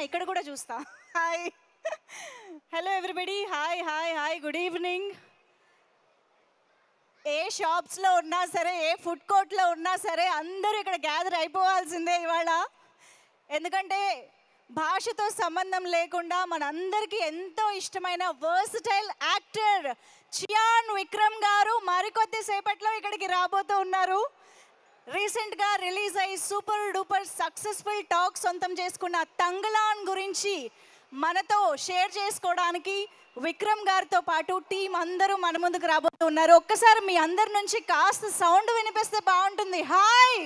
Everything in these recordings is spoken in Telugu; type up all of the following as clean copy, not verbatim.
ఇక్కడ కూడా చూస్తా. Hi, hello everybody, hi hi hi, good evening. ఏ షాప్స్లో ఉన్నా సరే, ఏ ఫుడ్ కోర్ట్లో ఉన్నా సరే, అందరూ ఇక్కడ గ్యాదర్ అయిపోవాల్సిందే ఇవాళ. ఎందుకంటే భాషతో సంబంధం లేకుండా మనందరికీ ఎంతో ఇష్టమైన వర్సటైల్ యాక్టర్ చియాన్ విక్రమ్ గారు మరికొద్ది సేపట్లో ఇక్కడికి రాబోతూ ఉన్నారు. రీసెంట్గా రిలీజ్ అయ్యి సూపర్ డూపర్ సక్సెస్ఫుల్ టాక్ సొంతం చేసుకున్న తంగలాన్ గురించి మనతో షేర్ చేసుకోవడానికి విక్రమ్ గారితో పాటు టీం అందరూ మన ముందుకు రాబోతున్నారు. ఒక్కసారి మీ అందరి నుంచి కాస్త సౌండ్ వినిపిస్తే బాగుంటుంది. హాయ్.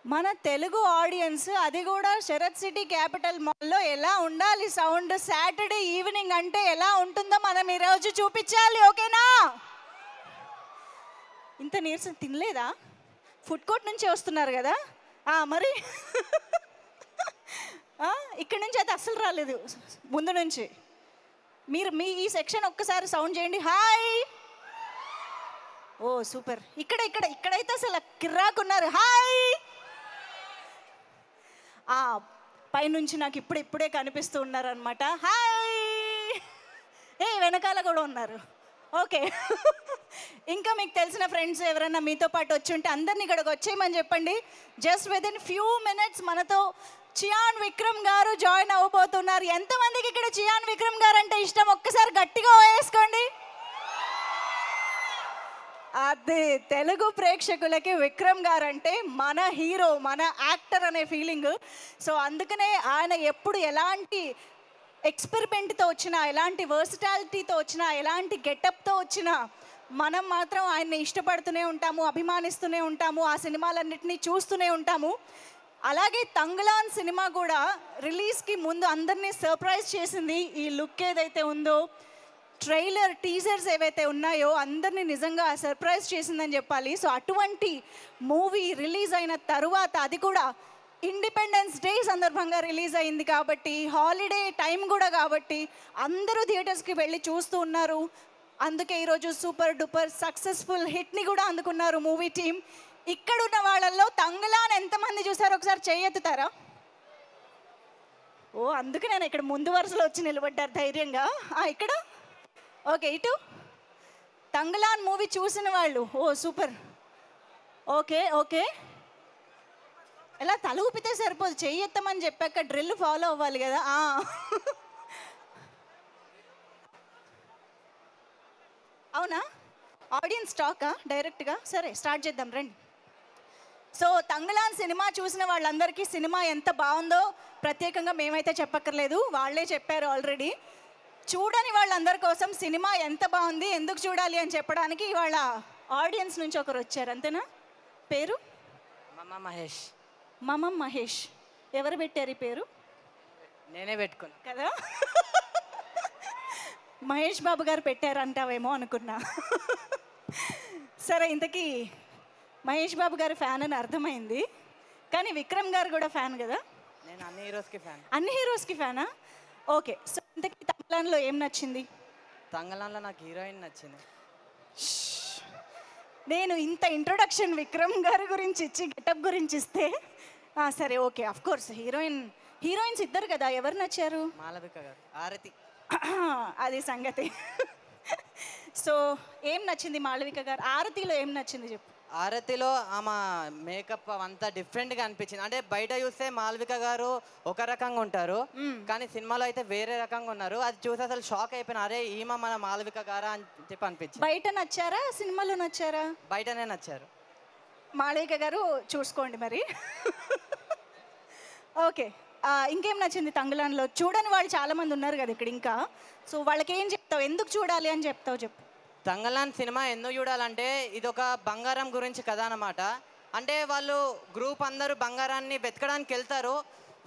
మన తెలుగు ఆడియన్స్, అది కూడా శరత్ సిటీ క్యాపిటల్ మాల్లో ఎలా ఉండాలి సౌండ్, సాటర్డే ఈవినింగ్ అంటే ఎలా ఉంటుందో మనం ఈరోజు చూపించాలి. ఓకేనా? ఇంత నీరసం తినలేదా? ఫుడ్ కోర్ట్ నుంచే వస్తున్నారు కదా మరి. ఇక్కడి నుంచి అయితే అస్సలు రాలేదు, ముందు నుంచి. మీరు మీ ఈ సెక్షన్ ఒక్కసారి సౌండ్ చేయండి. హాయ్. ఓ సూపర్. ఇక్కడైతే అసలు కిర్రాకున్నారు. హాయ్. పైనుంచి నాకు ఇప్పుడే కనిపిస్తూ ఉన్నారనమాట. హాయ్. వెనకాల కూడా ఉన్నారు. ఓకే. ఇంకా మీకు తెలిసిన ఫ్రెండ్స్ ఎవరైనా మీతో పాటు వచ్చి ఉంటే అందరినీ ఇక్కడికి వచ్చేయమని చెప్పండి. జస్ట్ విదిన్ ఫ్యూ మినిట్స్ మనతో చియాన్ విక్రమ్ గారు జాయిన్ అవ్వబోతున్నారు. ఎంతమందికి ఇక్కడ చియాన్ విక్రమ్ గారు అంటే ఇష్టం? ఒక్కసారి గట్టిగా వేసుకోండి. అదే, తెలుగు ప్రేక్షకులకి విక్రమ్ గారు అంటే మన హీరో, మన యాక్టర్ అనే ఫీలింగ్. సో అందుకనే ఆయన ఎప్పుడు ఎలాంటి ఎక్స్పెరిమెంట్తో వచ్చినా, ఎలాంటి వర్సిటాలిటీతో వచ్చినా, ఎలాంటి గెటప్తో వచ్చినా మనం మాత్రం ఆయన్ని ఇష్టపడుతూనే ఉంటాము, అభిమానిస్తూనే ఉంటాము, ఆ సినిమాలన్నింటినీ చూస్తూనే ఉంటాము. అలాగే తంగలాన్ సినిమా కూడా రిలీజ్కి ముందు అందరినీ సర్ప్రైజ్ చేసింది. ఈ లుక్ ఏదైతే ఉందో, ట్రైలర్, టీజర్స్ ఏవైతే ఉన్నాయో అందరినీ నిజంగా సర్ప్రైజ్ చేసిందని చెప్పాలి. సో అటువంటి మూవీ రిలీజ్ అయిన తరువాత, అది కూడా ఇండిపెండెన్స్ డే సందర్భంగా రిలీజ్ అయింది కాబట్టి, హాలిడే టైం కూడా కాబట్టి అందరూ థియేటర్స్కి వెళ్ళి చూస్తూ ఉన్నారు. అందుకే ఈరోజు సూపర్ డూపర్ సక్సెస్ఫుల్ హిట్ని కూడా అందుకున్నారు మూవీ టీం. ఇక్కడున్న వాళ్ళల్లో తంగలాన్ ఎంతమంది చూసారో ఒకసారి చేయెత్తుతారా? అందుకే నేను ఇక్కడ ముందు వరుసలో వచ్చి నిలబడ్డారు ధైర్యంగా. ఇక్కడ ఓకే, ఇటు తంగలాన్ మూవీ చూసిన వాళ్ళు. సూపర్. ఓకే. ఎలా తల ఊపితే సరిపోదు, చెయ్యెత్తమని చెప్పాక డ్రిల్ ఫాలో అవ్వాలి కదా. అవునా? ఆడియన్స్ టాకా డైరెక్ట్గా? సరే స్టార్ట్ చేద్దాం రండి. సో తంగలాన్ సినిమా చూసిన వాళ్ళందరికీ సినిమా ఎంత బాగుందో ప్రత్యేకంగా మేమైతే చెప్పక్కర్లేదు, వాళ్ళే చెప్పారు ఆల్రెడీ. చూడని వాళ్ళందరి కోసం సినిమా ఎంత బాగుంది, ఎందుకు చూడాలి అని చెప్పడానికి వాళ్ళ ఆడియన్స్ నుంచి ఒకరు వచ్చారు. అంతేనా? పేరు? మమం మహేష్. ఎవరు పెట్టారు ఈ పేరు? నేనే పెట్టుకున్నా కదా. మహేష్ బాబు గారు పెట్టారంటావేమో అనుకున్నా. సరే, ఇంతకీ మహేష్ బాబు గారు ఫ్యాన్ అని అర్థమైంది, కానీ విక్రమ్ గారు కూడా ఫ్యాన్ కదా? నేను అన్ని హీరోస్కి ఫ్యాన్. అన్ని హీరోస్కి ఫ్యానా? ఓకే. సో ఇంతకీ తంగలాన్లో ఏం నచ్చింది? తంగలాన్లో నాకు హీరోయిన్ నచ్చింది. నేను ఇంత ఇంట్రొడక్షన్ విక్రమ్ గారి గురించి ఇచ్చి, గెటప్ గురించి ఇస్తే సరే ఓకే, అఫ్ కోర్స్ హీరోయిన్స్ ఇద్దరు కదా, ఎవరు నచ్చారు? మాలవిక గారు, ఆరతి. అది సంగతి. సో ఏం నచ్చింది మాళవిక గారు? ఆరతిలో ఏం నచ్చింది చెప్పు. ఆరతిలో ఆమె మేకప్ అంతా డిఫరెంట్గా అనిపించింది. అంటే బయట చూస్తే మాలవిక గారు ఒక రకంగా ఉంటారు, కానీ సినిమాలో అయితే వేరే రకంగా ఉన్నారు. అది చూసి అసలు షాక్ అయిపోయినా, అరే ఈమె మన మాలవిక గారా అని చెప్పి అనిపించింది. బయట నచ్చారా, సినిమాలో నచ్చారా? బయటనే నచ్చారు. మాళవిక గారు చూసుకోండి మరి. ఓకే, ఇంకేం నచ్చింది తంగలాన్లో? చూడని వాళ్ళు చాలామంది ఉన్నారు కదా ఇక్కడ ఇంకా. సో వాళ్ళకి ఏం చెప్తావు, ఎందుకు చూడాలి అని చెప్తావు చెప్పు. తంగలాన్ సినిమా ఎందుకు చూడాలంటే ఇది ఒక బంగారం గురించి కథ అన్నమాట. అంటే వాళ్ళు గ్రూప్ అందరూ బంగారాన్ని వెతకడానికి వెళ్తారు.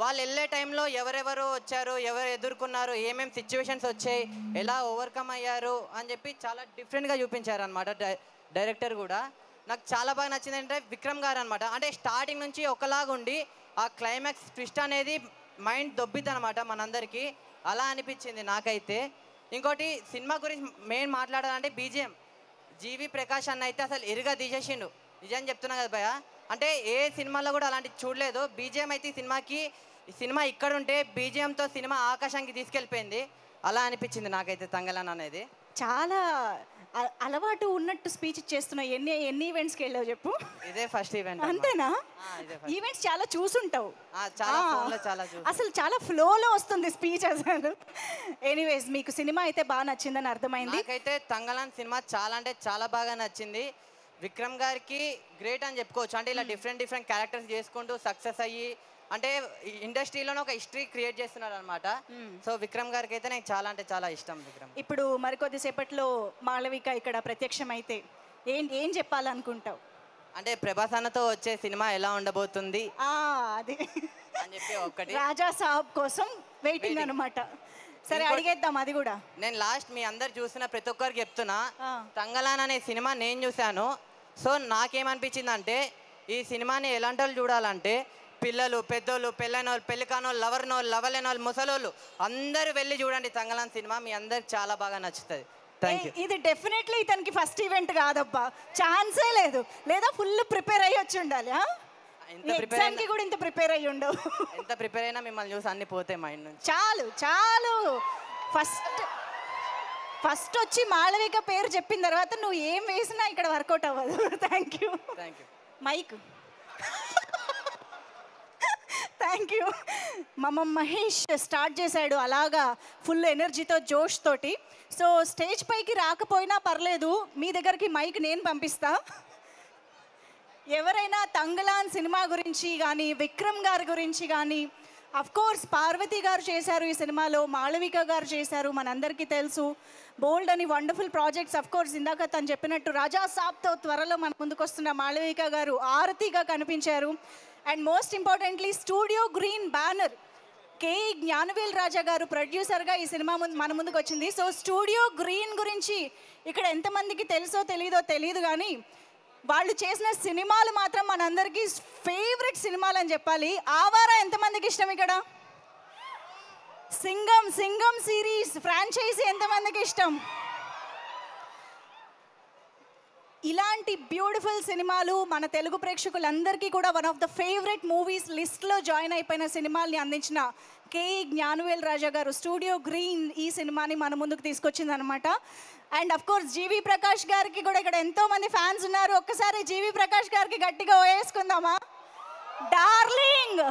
వాళ్ళు వెళ్ళే టైంలో ఎవరెవరు వచ్చారు, ఎవరు ఎదుర్కొన్నారు, ఏమేమి సిచ్యువేషన్స్ వచ్చాయి, ఎలా ఓవర్కమ్ అయ్యారు అని చెప్పి చాలా డిఫరెంట్గా చూపించారు అనమాట డైరెక్టర్ కూడా. నాకు చాలా బాగా నచ్చింది అంటే విక్రమ్ గారు అనమాట. అంటే స్టార్టింగ్ నుంచి ఒకలాగుండి ఆ క్లైమాక్స్ ట్విస్ట్ అనేది మైండ్ దొబ్బిద్ది అనమాట మనందరికీ. అలా అనిపించింది నాకైతే. ఇంకోటి సినిమా గురించి మెయిన్ మాట్లాడాలంటే బీజిఎం. జీవి ప్రకాష్ అన్న అయితే అసలు ఇరుగా తీసేసిండు. నిజం చెప్తున్నా కదా భయ, అంటే ఏ సినిమాలో కూడా అలాంటి చూడలేదు. బీజిఎం అయితే ఈ సినిమా ఇక్కడ ఉంటే బీజిఎంతో సినిమా ఆకాశానికి తీసుకెళ్ళిపోయింది. అలా అనిపించింది నాకైతే తంగలాన్ అనేది. చాలా అలవాటు ఉన్నట్టు స్పీచ్ ఇచ్చేస్తున్నావు. ఎన్ని ఎన్ని ఈవెంట్స్కి వెళ్ళావు చెప్పు. ఇదే ఫస్ట్ ఈవెంట్. అంతేనా? ఈవెంట్స్ చాలా చూసుంటావు. అసలు చాలా ఫ్లోలో వస్తుంది స్పీచ్ అసలు. ఎనీవేస్ మీకు సినిమా అయితే బాగా నచ్చిందని అర్థమైంది. నాకైతే తంగలాన్ సినిమా చాలా అంటే చాలా బాగా నచ్చింది. విక్రమ్ గారికి గ్రేట్ అని చెప్పుకోవచ్చు. అంటే ఇలా డిఫరెంట్ క్యారెక్టర్స్ చేసుకుంటూ సక్సెస్ అయ్యి అంటే ఇండస్ట్రీలోనే ఒక హిస్టరీ క్రియేట్ చేస్తున్నారు అనమాట. సో విక్రమ్ గారికి అయితే నాకు చాలా అంటే చాలా ఇష్టం విక్రమ్. ఇప్పుడు మరికొద్దిసేపట్లో మాళవిక ఇక్కడ ప్రత్యక్షం అయితే ఏం చెప్పాలనుకుంటావు? అంటే ప్రభాస్ అన్నతో వచ్చే సినిమా ఎలా ఉండబోతుంది అది అని చెప్పి ఒకటి రాజా సాబ్ కోసం వెయిటింగ్ అనమాట. సరే అడిగేద్దాం అది కూడా. నేను లాస్ట్ మీ అందరు చూసిన ప్రతి ఒక్కరికి చెప్తున్నా, తంగలాన్ అనే సినిమా నేను చూశాను. సో నాకేమనిపించింది అంటే ఈ సినిమాని ఎలాంటి వాళ్ళు చూడాలంటే పిల్లలు, పెద్దోళ్ళు, పెళ్ళైన వాళ్ళు, పెళ్లి కానోళ్ళు, లవర్లేని వాళ్ళు, ముసలోళ్ళు అందరూ వెళ్ళి చూడండి తంగలాన్ సినిమా. మీ అందరికి చాలా బాగా నచ్చుతుంది. ఇది డెఫినెట్లీ ఇతనికి ఫస్ట్ ఈవెంట్ కాదబ్బా, ఛాన్సే లేదు. లేదా ఫుల్ ప్రిపేర్ అయ్యి వచ్చి ఉండాలి. ఎగ్జామ్కి కూడా ఇంత ప్రిపేర్ అయ్యి ఉండవు. ఎంత ప్రిపేర్ అయినా మిమ్మల్ని చూసి అన్ని పోతాయి మైండ్ నుంచి. చాలు ఫస్ట్ వచ్చి మాళవిక పేరు చెప్పిన తర్వాత నువ్వు ఏం వేసినా ఇక్కడ వర్కౌట్ అవ్వదు. Thank you. Mike thank you. Mahesh start చేశాడు అలాగా ఫుల్ ఎనర్జీతో, జోష్ తోటి. సో స్టేజ్ పైకి రాకపోయినా పర్లేదు, మీ దగ్గరికి మైక్ నేను పంపిస్తా. ఎవరైనా తంగలాన్ సినిమా గురించి కానీ, విక్రమ్ గారి గురించి కానీ, కోర్స్ పార్వతి గారు చేశారు ఈ సినిమాలో, మాళవిక గారు చేశారు, మనందరికీ తెలుసు. బోల్డ్ అని వండర్ఫుల్ ప్రాజెక్ట్స్. కోర్స్ ఇందాక తను చెప్పినట్టు రాజా సాబ్తో త్వరలో మన ముందుకు వస్తున్న మాళవిక గారు ఆరతిగా కనిపించారు. And most importantly studio green banner K E Gnanavel Raja గారు ప్రొడ్యూసర్గా ఈ సినిమా మన ముందుకు వచ్చింది. సో స్టూడియో గ్రీన్ గురించి ఇక్కడ ఎంతమందికి తెలుసో తెలియదు కానీ వాళ్ళు చేసిన సినిమాలు మాత్రం మనందరికీ ఫేవరెట్ సినిమాలు అని చెప్పాలి. ఆవారా ఎంతమందికి ఇష్టం? ఇక్కడ సింగం సిరీస్ ఫ్రాంచైజీ ఎంతమందికి ఇష్టం? ఇలాంటి బ్యూటిఫుల్ సినిమాలు మన తెలుగు ప్రేక్షకులందరికీ కూడా one of the favourite movies లిస్ట్లో జాయిన్ అయిపోయిన సినిమాల్ని అందించిన కేఈ జ్ఞానవేల్ రాజా గారు స్టూడియో గ్రీన్ ఈ సినిమాని మన ముందుకు తీసుకొచ్చింది అనమాట. అండ్ కోర్స్ జీవి ప్రకాష్ గారికి కూడా ఇక్కడ ఎంతోమంది ఫ్యాన్స్ ఉన్నారు. ఒక్కసారి జీవి ప్రకాష్ గారికి గట్టిగా వేసుకుందామా? డార్లింగ్.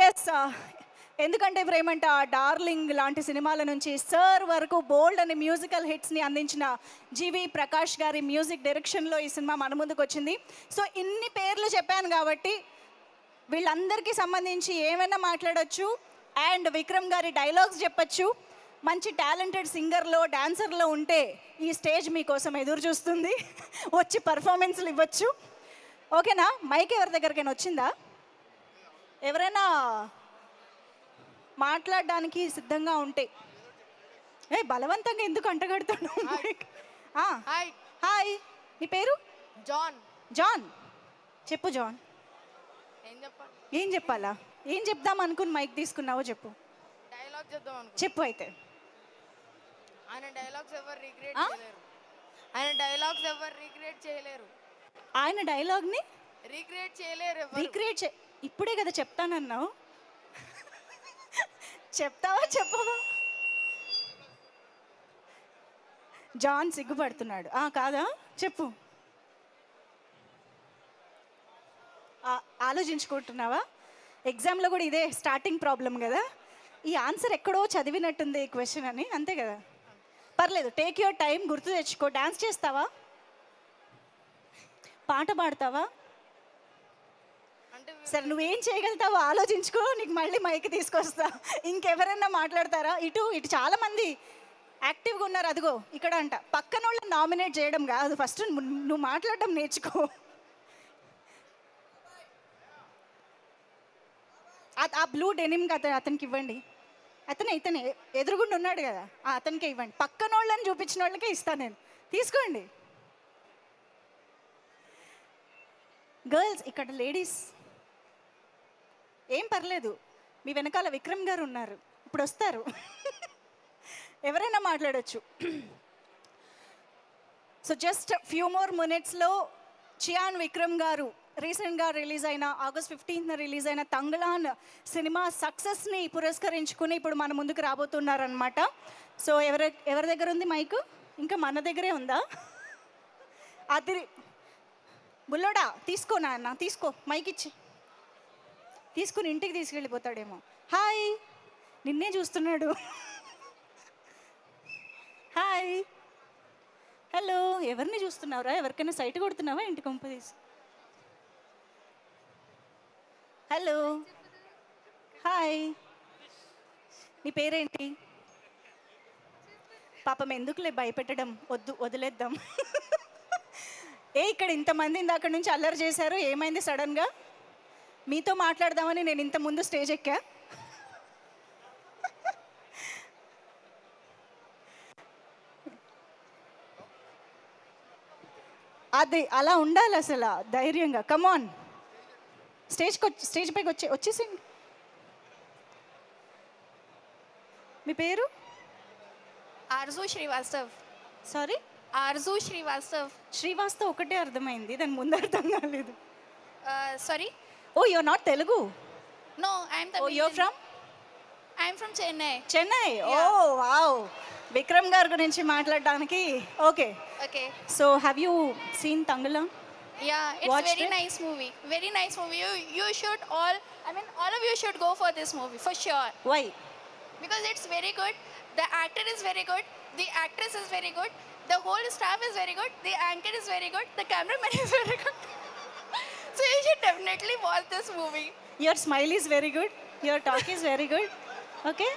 ఎస్, ఎందుకంటే ప్రేమంట డార్లింగ్ లాంటి సినిమాల నుంచి సర్ వరకు బోల్డ్ అనే మ్యూజికల్ హిట్స్ని అందించిన జీవి ప్రకాష్ గారి మ్యూజిక్ డైరెక్షన్లో ఈ సినిమా మన ముందుకు వచ్చింది. సో ఇన్ని పేర్లు చెప్పాను కాబట్టి వీళ్ళందరికీ సంబంధించి ఏమైనా మాట్లాడవచ్చు. అండ్ విక్రమ్ గారి డైలాగ్స్ చెప్పచ్చు. మంచి టాలెంటెడ్ సింగర్లో, డాన్సర్లో ఉంటే ఈ స్టేజ్ మీకోసం ఎదురు చూస్తుంది. వచ్చి పర్ఫార్మెన్స్లు ఇవ్వచ్చు. ఓకేనా? మైక్ ఎవరి దగ్గరికైనా వచ్చిందా? ఎవరైనా మాట్లాడడానికి సిద్ధంగా ఉంటే బలవంతంగా ఎందుకు అంటగడుతాను? హాయ్, నీ పేరు? జాన్. చెప్పు జాన్. ఏం చెప్పాలా? ఏం చెప్దాం అనుకుని మైక్ తీసుకున్నావో చెప్పు. చెప్పు అయితే. ఆయన డైలాగ్స్ ఎవరు రీక్రియేట్ చేయలేరు. ఆయన డైలాగ్ని రీక్రియేట్ ఇప్పుడే కదా చెప్తానన్నావు. చెప్తావా చెప్పవా? జాన్ సిగ్గుపడుతున్నాడు. కాదా? చెప్పు. ఆలోచించుకుంటున్నావా? ఎగ్జామ్లో కూడా ఇదే స్టార్టింగ్ ప్రాబ్లం కదా. ఈ ఆన్సర్ ఎక్కడో చదివినట్టుంది ఈ క్వశ్చన్ అని, అంతే కదా? పర్లేదు, టేక్ యువర్ టైం, గుర్తు తెచ్చుకో. డాన్స్ చేస్తావా? పాట పాడతావా? సరే, నువ్వేం చేయగలుగుతావో ఆలోచించుకో. నీకు మళ్ళీ మైక్ తీసుకొస్తా. ఇంకెవరైనా మాట్లాడతారా? ఇటు చాలా మంది యాక్టివ్గా ఉన్నారు. అదిగో ఇక్కడ అంట. పక్కన వాళ్ళని నామినేట్ చేయడం కాదు, ఫస్ట్ నువ్వు మాట్లాడడం నేర్చుకో. ఆ బ్లూ డెనిమ్ అతనికి ఇవ్వండి. ఇతనే ఎదురుగుండా ఉన్నాడు కదా, అతనికే ఇవ్వండి. పక్కన వాళ్ళని చూపించిన వాళ్ళకే ఇస్తాను నేను. తీసుకోండి. గర్ల్స్, ఇక్కడ లేడీస్ ఏం పర్లేదు, మీ వెనకాల విక్రమ్ గారు ఉన్నారు, ఇప్పుడు వస్తారు. ఎవరైనా మాట్లాడచ్చు. సో జస్ట్ ఫ్యూ మోర్ మినిట్స్లో చియాన్ విక్రమ్ గారు రీసెంట్గా రిలీజ్ అయిన ఆగస్ట్ 15th రిలీజ్ అయిన తంగలాన్ సినిమా సక్సెస్ని పురస్కరించుకుని ఇప్పుడు మన ముందుకు రాబోతున్నారనమాట. సో ఎవరి దగ్గర ఉంది మైకు? ఇంకా మన దగ్గరే ఉందా? అది బుల్లోడా తీసుకో నాన్న, తీసుకో మైక్ ఇచ్చి తీసుకుని ఇంటికి తీసుకెళ్ళిపోతాడేమో. హాయ్, నిన్నే చూస్తున్నాడు. హాయ్, హలో, ఎవరిని చూస్తున్నావురా? ఎవరికైనా సైట్ కొడుతున్నావా ఇంటి కొంప తీసి? హలో, హాయ్, నీ పేరేంటి? పాపం ఎందుకులే భయపెట్టడం, వదిలేద్దాం. ఇక్కడ ఇంతమంది ఇందాక నుంచి అల్లరి చేశారు, ఏమైంది సడన్గా? మీతో మాట్లాడదామని నేను ఇంత ముందు స్టేజ్ ఎక్కా. అది అలా ఉండాలి అసలు, ధైర్యంగా. కమాన్, స్టేజ్ పైకి వచ్చేసింది. మీ పేరు? ఆర్జు శ్రీవాస్తవ్. సారీ, ఆర్జు శ్రీవాస్తవ్. శ్రీవాస్తవ్ ఒకటే అర్థమైంది, దాని ముందు అర్థం కాలేదు. Sorry. Oh, you're not Telugu? No, I'm oh, you're from? I'm from Chennai. Chennai. Oh wow, Vikram గారి గురించి మాట్లాడడానికి. Okay okay. So have you seen Thangalaan? Yeah, it's Watched very it? nice movie. Very nice movie. You should all, I mean, all of you should go for this movie for sure. వై? Because it's very good. The actor is very good. The actress is very good. The whole staff is very good. The anchor is very good. The cameraman is very good. So you should definitely watch this movie. Your smile is very good, your talk is very good. Okay,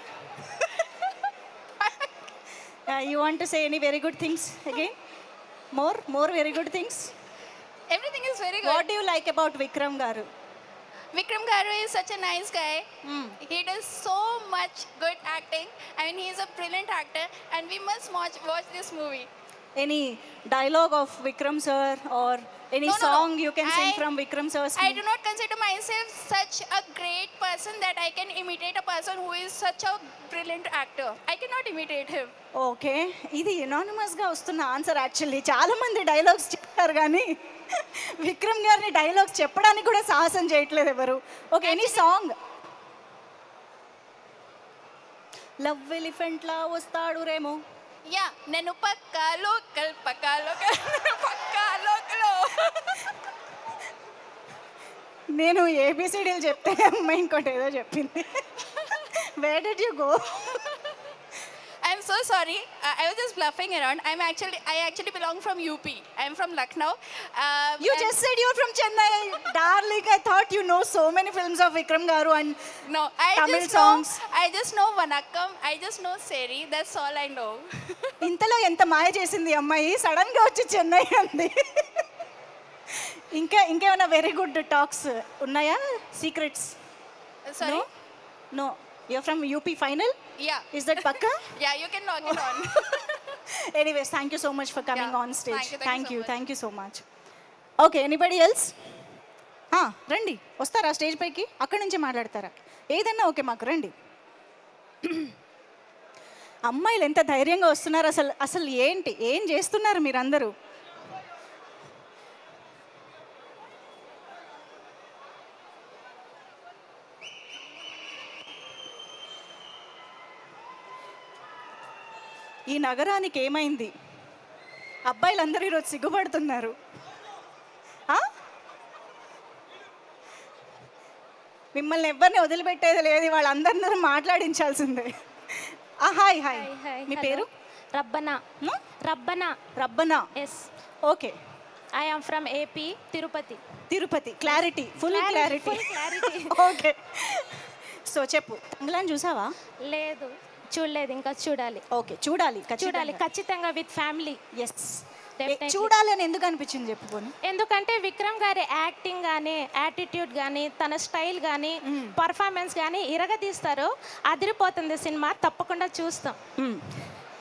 you want to say any very good things again? More very good things. Everything is very good. What do you like about Vikram గారు? Vikram Garu is such a nice guy. Mm. He does so much good acting. I mean, he is a brilliant actor, and we must watch this movie. Any dialogue of Vikram sir or any No, no, no. song you can sing I- from Vikram sir's I do not consider myself such a great person that I can imitate a person who is such a brilliant actor. I cannot imitate him. Okay, ఇది యునానిమస్గా వస్తున్న ఆన్సర్. యాక్చువల్లీ చాలా మంది డైలాగ్స్ చెప్తారు కానీ విక్రమ్ గారిని డైలాగ్స్ చెప్పడానికి కూడా సాహసం చేయట్లేదు ఎవరు. Okay, any song? Love elephant లా వస్తాడు Remo. Yeah, nenu pakka local. నేను ఏబిసిడీలు చెప్తే అమ్మాయి ఇంకోటి ఏదో చెప్పింది. Where did you go? I'm so sorry. I was just bluffing around. I actually belong from UP. I'm from Lucknow. You just said you're from Chennai. Darling, I thought you know so many films of Vikram Garu and No, Tamil songs. I just know Vanakkam. I just know Seri. That's all I know. ఇంతలో ఎంత మాయ చేసింది అమ్మాయి, సడన్ గా వచ్చి చెన్నై అంది. ఇంకేమైనా వెరీ గుడ్ టాక్స్ ఉన్నాయా? Secrets? Sorry? No, your from UP final? Yeah. Is that పక్కా? Yeah, you can log it on. Anyways, thank you so much for coming Yeah. on stage. Thank you Thank you so much. Okay, anybody else? రండి, వస్తారా స్టేజ్ పైకి? అక్కడి నుంచే మాట్లాడతారా? ఏదన్నా ఓకే, మాకు రండి. అమ్మాయిలు ఎంత ధైర్యంగా వస్తున్నారు అసలు ఏంటి, ఏం చేస్తున్నారు మీరందరూ? ఈ నగరానికి ఏమైంది? అబ్బాయిలందరూ ఈరోజు సిగ్గుపడుతున్నారు. మిమ్మల్ని ఎవరిని వదిలిపెట్టేది లేదు, వాళ్ళందరూ మాట్లాడించాల్సిందే. హాయ్ హాయ్, మీ పేరు? Rabbana. Rabbana. Rabbana. Yes. Okay, I am from AP, Tirupati. Tirupati. Clarity, full clarity. Okay, so చెప్పు, తంగలాన్ చూసావా? లేదు, చూడలేదు, ఇంకా చూడాలి. ఓకే, చూడాలి ఖచ్చితంగా విత్ ఫ్యామిలీ. ఎస్, చూడాలి అని ఎందుకు అనిపించింది చెప్పు పోనీ? ఎందుకంటే విక్రమ్ గారి యాక్టింగ్ కానీ, యాటిట్యూడ్ కానీ, తన స్టైల్ కానీ, పర్ఫార్మెన్స్ కానీ ఇరగదీస్తారు. అదిరిపోతుంది సినిమా, తప్పకుండా చూస్తాం.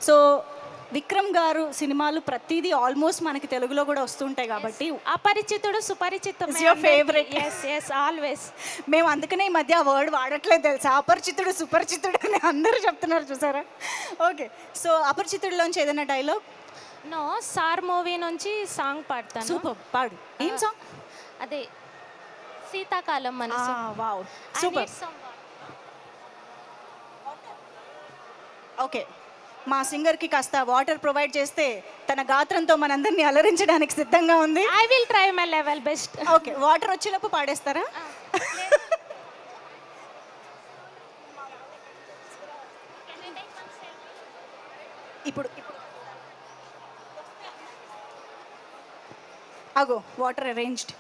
సో విక్రమ్ గారు సినిమాలు ప్రతిదీ ఆల్మోస్ట్ మనకి తెలుగులో కూడా వస్తుంటాయి కాబట్టి అపరిచితుడు సుపరిచితం ఫేవరెట్. ఆల్వేస్. మేము అందుకనే ఈ మధ్య ఆ వర్డ్ వాడట్లేదు తెలుసా, అపరిచితుడు సుపరిచితుడు అని అందరూ చెప్తున్నారు చూసారా. ఓకే, సో అపరిచితుడిలోంచి ఏదైనా డైలాగ్? నో సార్ మూవీ నుంచి సాంగ్ పాడతాను. సూపర్, పాడు. ఏం సాంగ్? అదే శీతాకాలం మనసు. Wow, super. ఓకే, మా సింగర్కి కాస్త వాటర్ ప్రొవైడ్ చేస్తే తన గాత్రంతో మనందరినీ అలరించడానికి సిద్ధంగా ఉంది. I will try my level best. Okay, water వచ్చేటప్పుడు పాడేస్తారా? ఇప్పుడు అగో వాటర్ అరేంజ్డ్.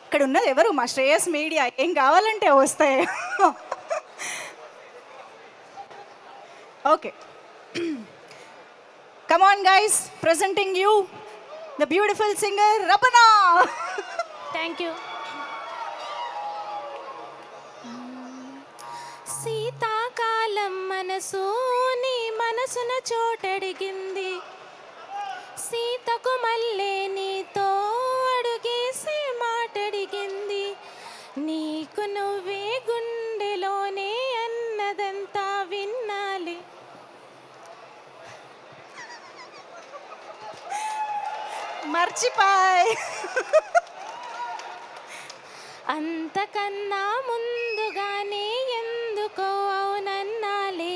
ఇక్కడ ఉన్నది ఎవరు? మా శ్రేయస్ మీడియా. ఏం కావాలంటే వస్తాయి. Okay, come on guys, presenting you the beautiful singer Rabana. Thank you. శీతాకాలం మనసు నీ మనసున చోటడిగింది, సీతకు మళ్ళీ నీతో అడుగేసి మాటడిగింది, నీకు నువ్వే గుండెలోనే అన్నదంతా విన్నాలి. మర్చిపోయ్. అంతకన్నా ముందుగానే ఎందుకో అవునన్నాలే,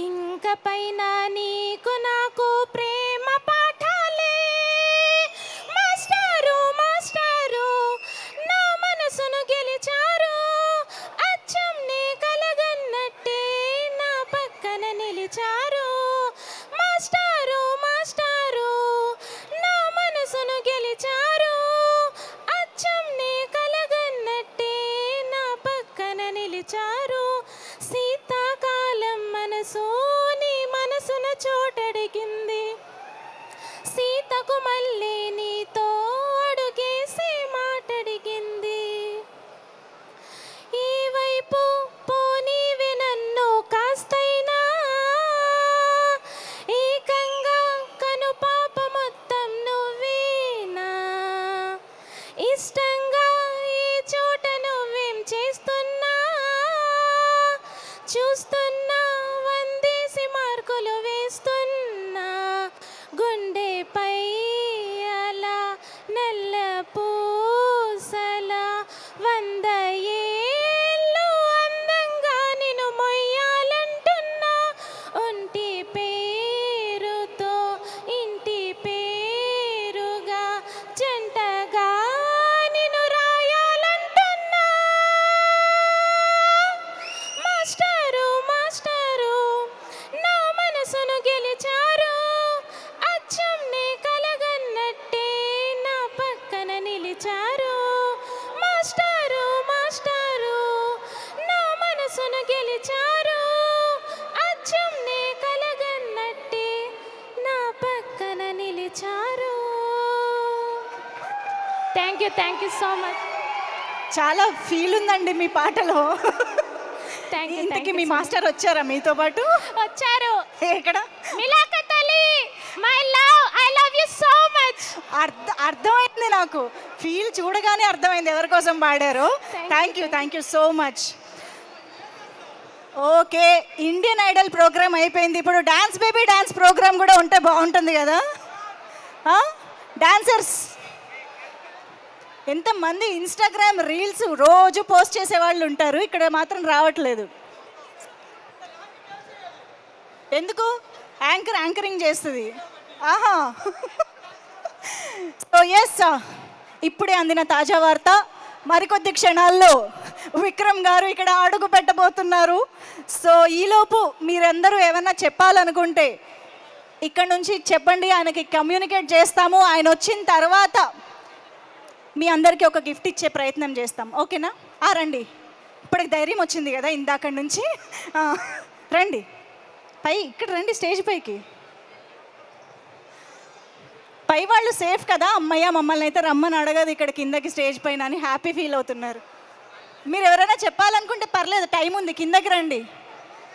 ఇంక పైన నీకు నాకు ప్రేమ పాఠాలే. మాస్టారు మాస్టారు నా మనసును గెలిచారు, అచ్చం నీ కలగన్నట్టే నా పక్కన నిలిచారు. మాస్టారు మాస్టారు నా మనసును గెలిచారు, అచ్చం నీ కలగన్నట్టే నా పక్కన నిలిచారు. శీతాకాలం మనసు నీ మనసున చోటడిగింది, సీతకు మళ్ళీ నీతో అడుగేసి మాటడిగింది. ఈ వైపు పోనీవే నన్ను కాస్తైనా, ఏకంగా కను పాప మొత్తం నువ్వేనా. ఇష్టంగా ఈ చోట నువ్వేం చేస్తున్నా, చూస్తున్నా వందేసి మార్కులు వేస్తున్నా. గుండెపై అలా నల్ల పూసలా 100 ఏళ్ళు అందంగా నిన్ను మొయ్యాలంటున్నా. ఒంటి పేరుతో ఇంటి పేరుగా జంటగా నిన్ను రాయాలంటున్నా. మాస్టారు మాస్టారు నా మనసును గెలిచారు, అచ్చం నీ కలగన్నట్టే నా పక్కన నిలిచారు. మాస్టారు మాస్టారు నా మనసును గెలిచారు, అచ్చం నీ కలగన్నట్టే నా పక్కన నిలిచారు. Thank you so much. చాలా ఫీల్ ఉందండి మీ పాటలో. Thank you. ఇంతకీ మీ మాస్టర్ వచ్చారా మీతో పాటు? వచ్చారు. ఎక్కడ? Milakhat Ali, my love, I love you so much. అర్థమైంది నాకు. ఫీల్ చూడగానే అర్థమైంది ఎవరి కోసం పాడారు. Thank you so much. Okay, Indian Idol program అయిపోయింది. ఇప్పుడు డాన్స్ బేబీ డాన్స్ ప్రోగ్రామ్ కూడా ఉంటే బాగుంటుంది కదా. డాన్సర్స్ ఎంతమంది ఇన్స్టాగ్రామ్ రీల్స్ రోజు పోస్ట్ చేసే వాళ్ళు ఉంటారు, ఇక్కడ మాత్రం రావట్లేదు. ఎందుకు? యాంకరింగ్ చేస్తుంది. ఆహా. సో ఎస్, ఇప్పుడే అందిన తాజా వార్త, మరికొద్ది క్షణాల్లో విక్రమ్ గారు ఇక్కడ అడుగు పెట్టబోతున్నారు. సో ఈలోపు మీరందరూ ఏమన్నా చెప్పాలనుకుంటే ఇక్కడ నుంచి చెప్పండి, ఆయనకి కమ్యూనికేట్ చేస్తాము. ఆయన వచ్చిన తర్వాత మీ అందరికీ ఒక గిఫ్ట్ ఇచ్చే ప్రయత్నం చేస్తాం. ఓకేనా? రండి. ఇప్పటికి ధైర్యం వచ్చింది కదా ఇందాక నుంచి. రండి ఇక్కడ రండి, స్టేజ్ పైకి. పై వాళ్ళు సేఫ్ కదా, అమ్మయ్య మమ్మల్ని అయితే రమ్మని అడగదు ఇక్కడ కిందకి స్టేజ్ పైన అని హ్యాపీ ఫీల్ అవుతున్నారు. మీరు ఎవరైనా చెప్పాలనుకుంటే పర్లేదు, టైం ఉంది, కిందకి రండి.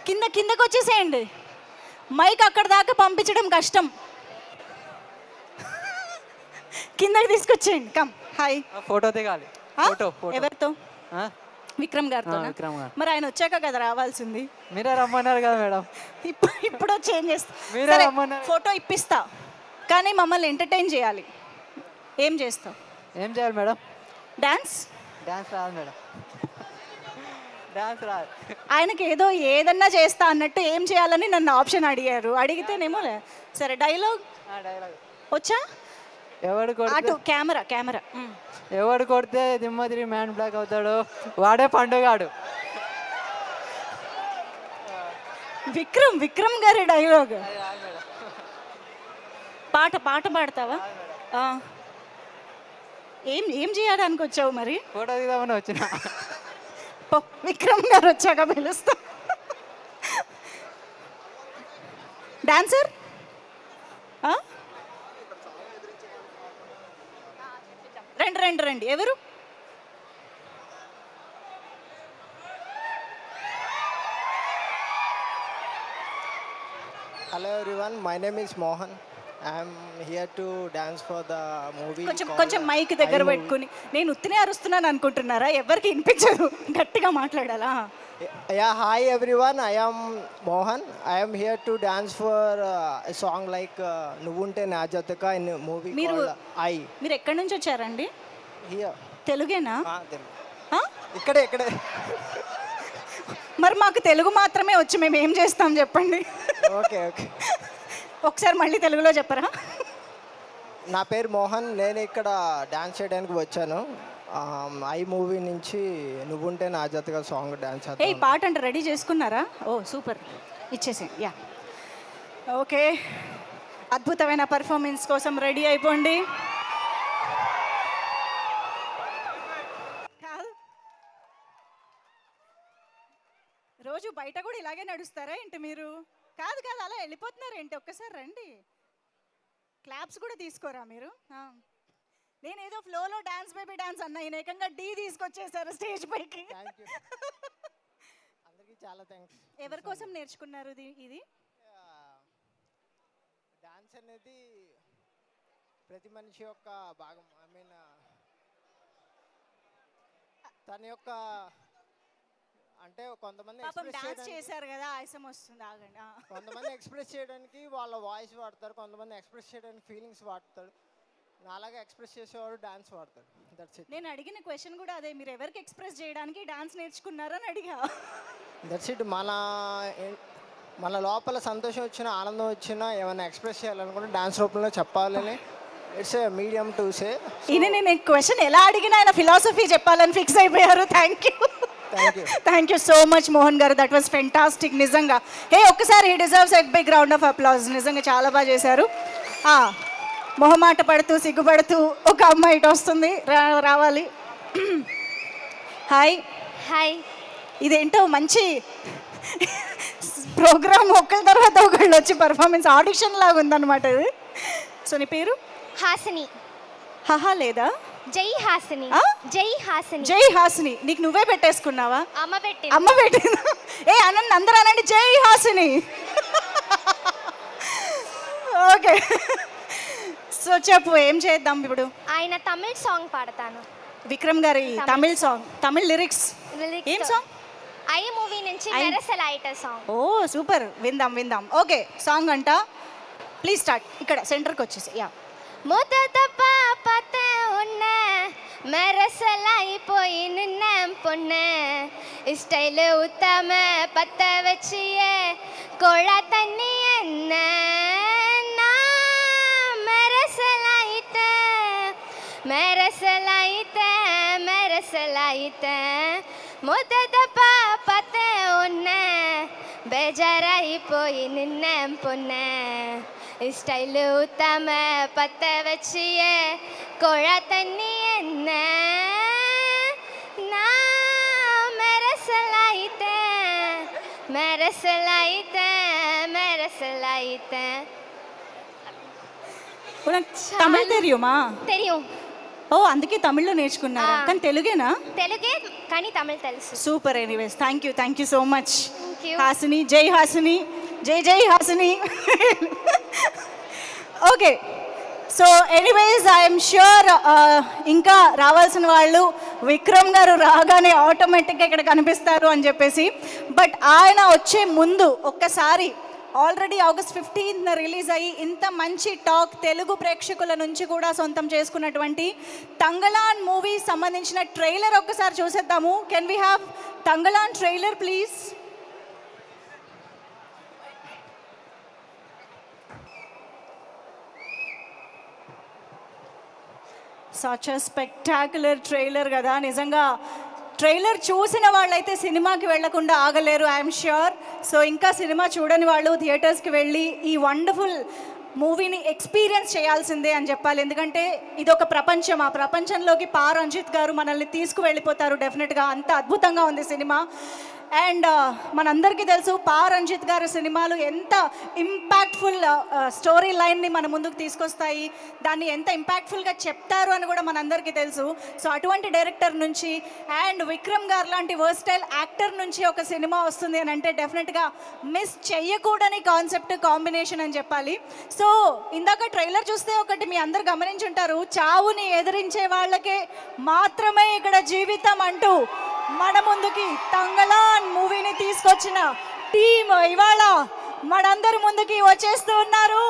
కిందకి వచ్చేసేయండి. మైక్ అక్కడ దాకా పంపించడం కష్టం, కిందకి తీసుకొచ్చేయండి. కమ్. హాయ్. ఫోటో దిగాలి. ఎవరితో? విక్రమ్ గారితో. మరి ఆయన వచ్చాక కదా రావాల్సింది. మీరే రమ్మన్నారు కదా మేడం. ఇప్పుడు చేంజ్ చేస్తా. మీరే రమ్మన్నారు. ఫోటో ఇప్పిస్తా. కానీ మమ్మల్ని ఎంటర్టైన్ చేయాలి. ఏం చేస్తావు? ఏం చేయాలి మేడం? డాన్స్. డాన్స్ రాదు మేడం, డాన్స్ రాదు. ఆయనకి ఏదో ఏదన్నా చేస్తా అన్నట్టు ఏం చేయాలని నన్ను ఆప్షన్ అడిగారు. అడిగితేనేమో సరే డైలాగ్ డైలాగ్ వచ్చా? ఎవడు కొడితే అటు కెమెరా. ఎవడు కొడితే దిమ్మ తిరిగి మ్యాన్ బ్లాక్ అవుతాడు వాడే పండుగాడు. విక్రమ్ గారి డైలాగ్. పాట పాడతావా? ఏం చేయడానికి వచ్చావు మరి? ఫోటో దిగుదామని వచ్చిన. విక్రమ్ గారు వచ్చాక పిలుస్తా. డాన్సర్ రండి. ఎవరు? Hello everyone, my name is Mohan. I am here to dance for the movie. కొంచెం మైక్ దగ్గర పెట్టుకుని. నేను ఉత్తినే అరుస్తున్నాను అనుకుంటున్నారా? ఎవరికి వినిపించదు, గట్టిగా మాట్లాడాలా? Yeah, hi everyone, I am Mohan. I am here to dance for a song like Nuvunte Najataka in a movie called I. మీరు ఎక్కడి నుంచి వచ్చారండి? Here. తెలుగేనా? ఇక్కడే. మరి మాకు తెలుగు మాత్రమే వచ్చి మేము ఏం చేస్తాం చెప్పండి? ఓకే. ఒకసారి మళ్ళీ తెలుగులో చెప్పరా? నా పేరు మోహన్, నేను ఇక్కడ డాన్స్ చేయడానికి వచ్చాను. ఐ మూవీ నుంచి నువ్వుంటే నా జతగా సాంగ్ డాన్స్ ఏ పాట అంటే రెడీ చేసుకున్నారా? ఓ సూపర్, ఇచ్చేసే. యా ఓకే, అద్భుతమైన పర్ఫార్మెన్స్ కోసం రెడీ అయిపోండి. రోజు బయట కూడా ఇలాగే నడుస్తారా ఏంటి మీరు? కాదు అలా వెళ్ళిపోతున్నారు ఏంటి? ఒక్కసారి రండి. క్లాప్స్ కూడా తీసుకోరా మీరు? నేనేదో ఫ్లోలో డాన్స్ బేబీ డాన్స్ అన్నా, ఈయన ఏకంగా డీ తీసుకొచ్చేసారు స్టేజ్ పైకి. అందరికీ చాలా థ్యాంక్స్. ఎవరి కోసం నేర్చుకున్నారు ఇది? డాన్స్ అనేది ప్రతి మనిషి యొక్క భాగం. ఐ మీన్ తన యొక్క అంటే కొంతమంది డాన్స్ చేశారు కదా, ఆయాసం వస్తుంది. ఆగండి. కొంతమంది ఎక్స్ప్రెస్ చేయడానికి వాళ్ళ వాయిస్ వాడతారు, కొంతమంది ఎక్స్ప్రెస్ చేయడానికి ఫీలింగ్స్ వాడతారు. నాలాగా ఎక్స్ప్రెస్ చేసేవాడు డాన్స్ వాడతాడు. That's it. నేను అడిగిన క్వశ్చన్ కూడా అదే, మీరు ఎవరికి ఎక్స్ప్రెస్ చేయడానికి డాన్స్ నేర్చుకున్నారని అడిగా. That's it. మన లోపల సంతోషం వచ్చినా ఆనందం వచ్చినా ఏమైనా ఎక్స్ప్రెస్ చేయాలనుకుంటే డాన్స్ రూపంలో చెప్పాలని it's a medium to say. ఈయన నేను క్వశ్చన్ ఎలా అడిగినా ఆయన ఫిలాసఫీ చెప్పాలని ఫిక్స్ అయిపోయారు. Thank you so much Mohan garu, that was fantastic నిజంగా. ఒక్కసారి he deserves a big round of applause. నిజంగా చాలా బాగా చేశారు. మొహమాట పడుతూ సిగ్గుపడుతూ ఒక అమ్మాయి ఇటు వస్తుంది, రావాలి. హాయ్. ఇదేంటో మంచి ప్రోగ్రామ్, ఒకరి తర్వాత ఒకళ్ళు వచ్చి పర్ఫార్మెన్స్ ఆడిషన్ లాగా ఉందన్నమాట ఇది. సో నీ పేరు? హాసిని. హహా లేదా? జై హాసిని. జై హాసిని. నీకు నువ్వే పెట్టేసుకున్నావా? అమ్మ పెట్టిందా? అనండి, అందరూ అనండి జై హాసిని. ఓకే, సో చెప్పు ఏం చేద్దాం ఇప్పుడు? ఆయన తమిళ్ సాంగ్ పాడతాను. విక్రమ్ గారి తమిళ్ సాంగ్, తమిళ్ లిరిక్స్. ఏం సాంగ్? ఐ మూవీ నుంచి మెరసలైట సాంగ్. ఓ సూపర్, విందాం. ఓకే, సాంగ్ అంట. Please start. ఇక్కడ సెంటర్కి వచ్చేసి. యా. మొదట పాపతే ఉన్న మెరసలాయి పోయి నిన్న పొన్నే స్టైల్ ఉత్తమ పత్త వెచ్చియే కోళ తన్ని ఎన్న మెరసలాయితే మొదట పాపతే ఉన్న బేజారైపోయి నిన్న పొన్నే స్టైల్ ఉత్తమ పత్త వెచ్చియే కోళ తన్ని ఎన్న నా మెరసలాయితే. తమిళ్ தெரியுமா? தெரியும். ఓ అందుకే తమిళ్లో నేర్చుకున్నారా? కానీ తెలుగేనా? తెలుగే కానీ తమిళ్ తెలుసు. Super. Anyways thank you so much Hasini. జై హాసిని, జై Hasini. Okay, so anyways I'm sure ఇంకా రావాల్సిన వాళ్ళు విక్రమ్ గారు రాగానే ఆటోమేటిక్గా ఇక్కడ కనిపిస్తారు అని చెప్పేసి. బట్ ఆయన వచ్చే ముందు ఒక్కసారి ఆల్రెడీ ఆగస్ట్ 15న రిలీజ్ అయ్యి ఇంత మంచి టాక్ తెలుగు ప్రేక్షకుల నుంచి కూడా సొంతం చేసుకున్నటువంటి తంగలాన్ మూవీ సంబంధించిన ట్రైలర్ ఒక్కసారి చూసేద్దాము. Can we have Thangalaan trailer please? Such a spectacular trailer కదా. నిజంగా ట్రైలర్ చూసిన వాళ్ళైతే సినిమాకి వెళ్లకుండా ఆగలేరు, ఐఎమ్ ష్యూర్. సో ఇంకా సినిమా చూడని వాళ్ళు థియేటర్స్కి వెళ్ళి ఈ వండర్ఫుల్ మూవీని ఎక్స్పీరియన్స్ చేయాల్సిందే అని చెప్పాలి. ఎందుకంటే ఇది ఒక ప్రపంచం, ఆ ప్రపంచంలోకి పా రంజిత్ గారు మనల్ని తీసుకువెళ్ళిపోతారు డెఫినెట్గా. అంత అద్భుతంగా ఉంది సినిమా. అండ్ మనందరికీ తెలుసు పా రంజిత్ గారి సినిమాలు ఎంత ఇంపాక్ట్ఫుల్ స్టోరీ లైన్ని మన ముందుకు తీసుకొస్తాయి, దాన్ని ఎంత ఇంపాక్ట్ఫుల్గా చెప్తారు అని కూడా మనందరికీ తెలుసు. సో అటువంటి డైరెక్టర్ నుంచి అండ్ విక్రమ్ గారు లాంటి వర్స్టైల్ యాక్టర్ నుంచి ఒక సినిమా వస్తుంది అని అంటే డెఫినెట్గా మిస్ చెయ్యకూడని కాన్సెప్ట్ కాంబినేషన్ అని చెప్పాలి. సో ఇందాక ట్రైలర్ చూస్తే ఒకటి మీ అందరు గమనించుంటారు, చావుని ఎదిరించే వాళ్ళకే మాత్రమే ఇక్కడ జీవితం అంటూ మన ముందుకి తంగలాన్ మూవీని తీసుకొచ్చిన టీమ్ ఇవాళ మనందరి ముందుకి వచ్చేస్తూ ఉన్నారు.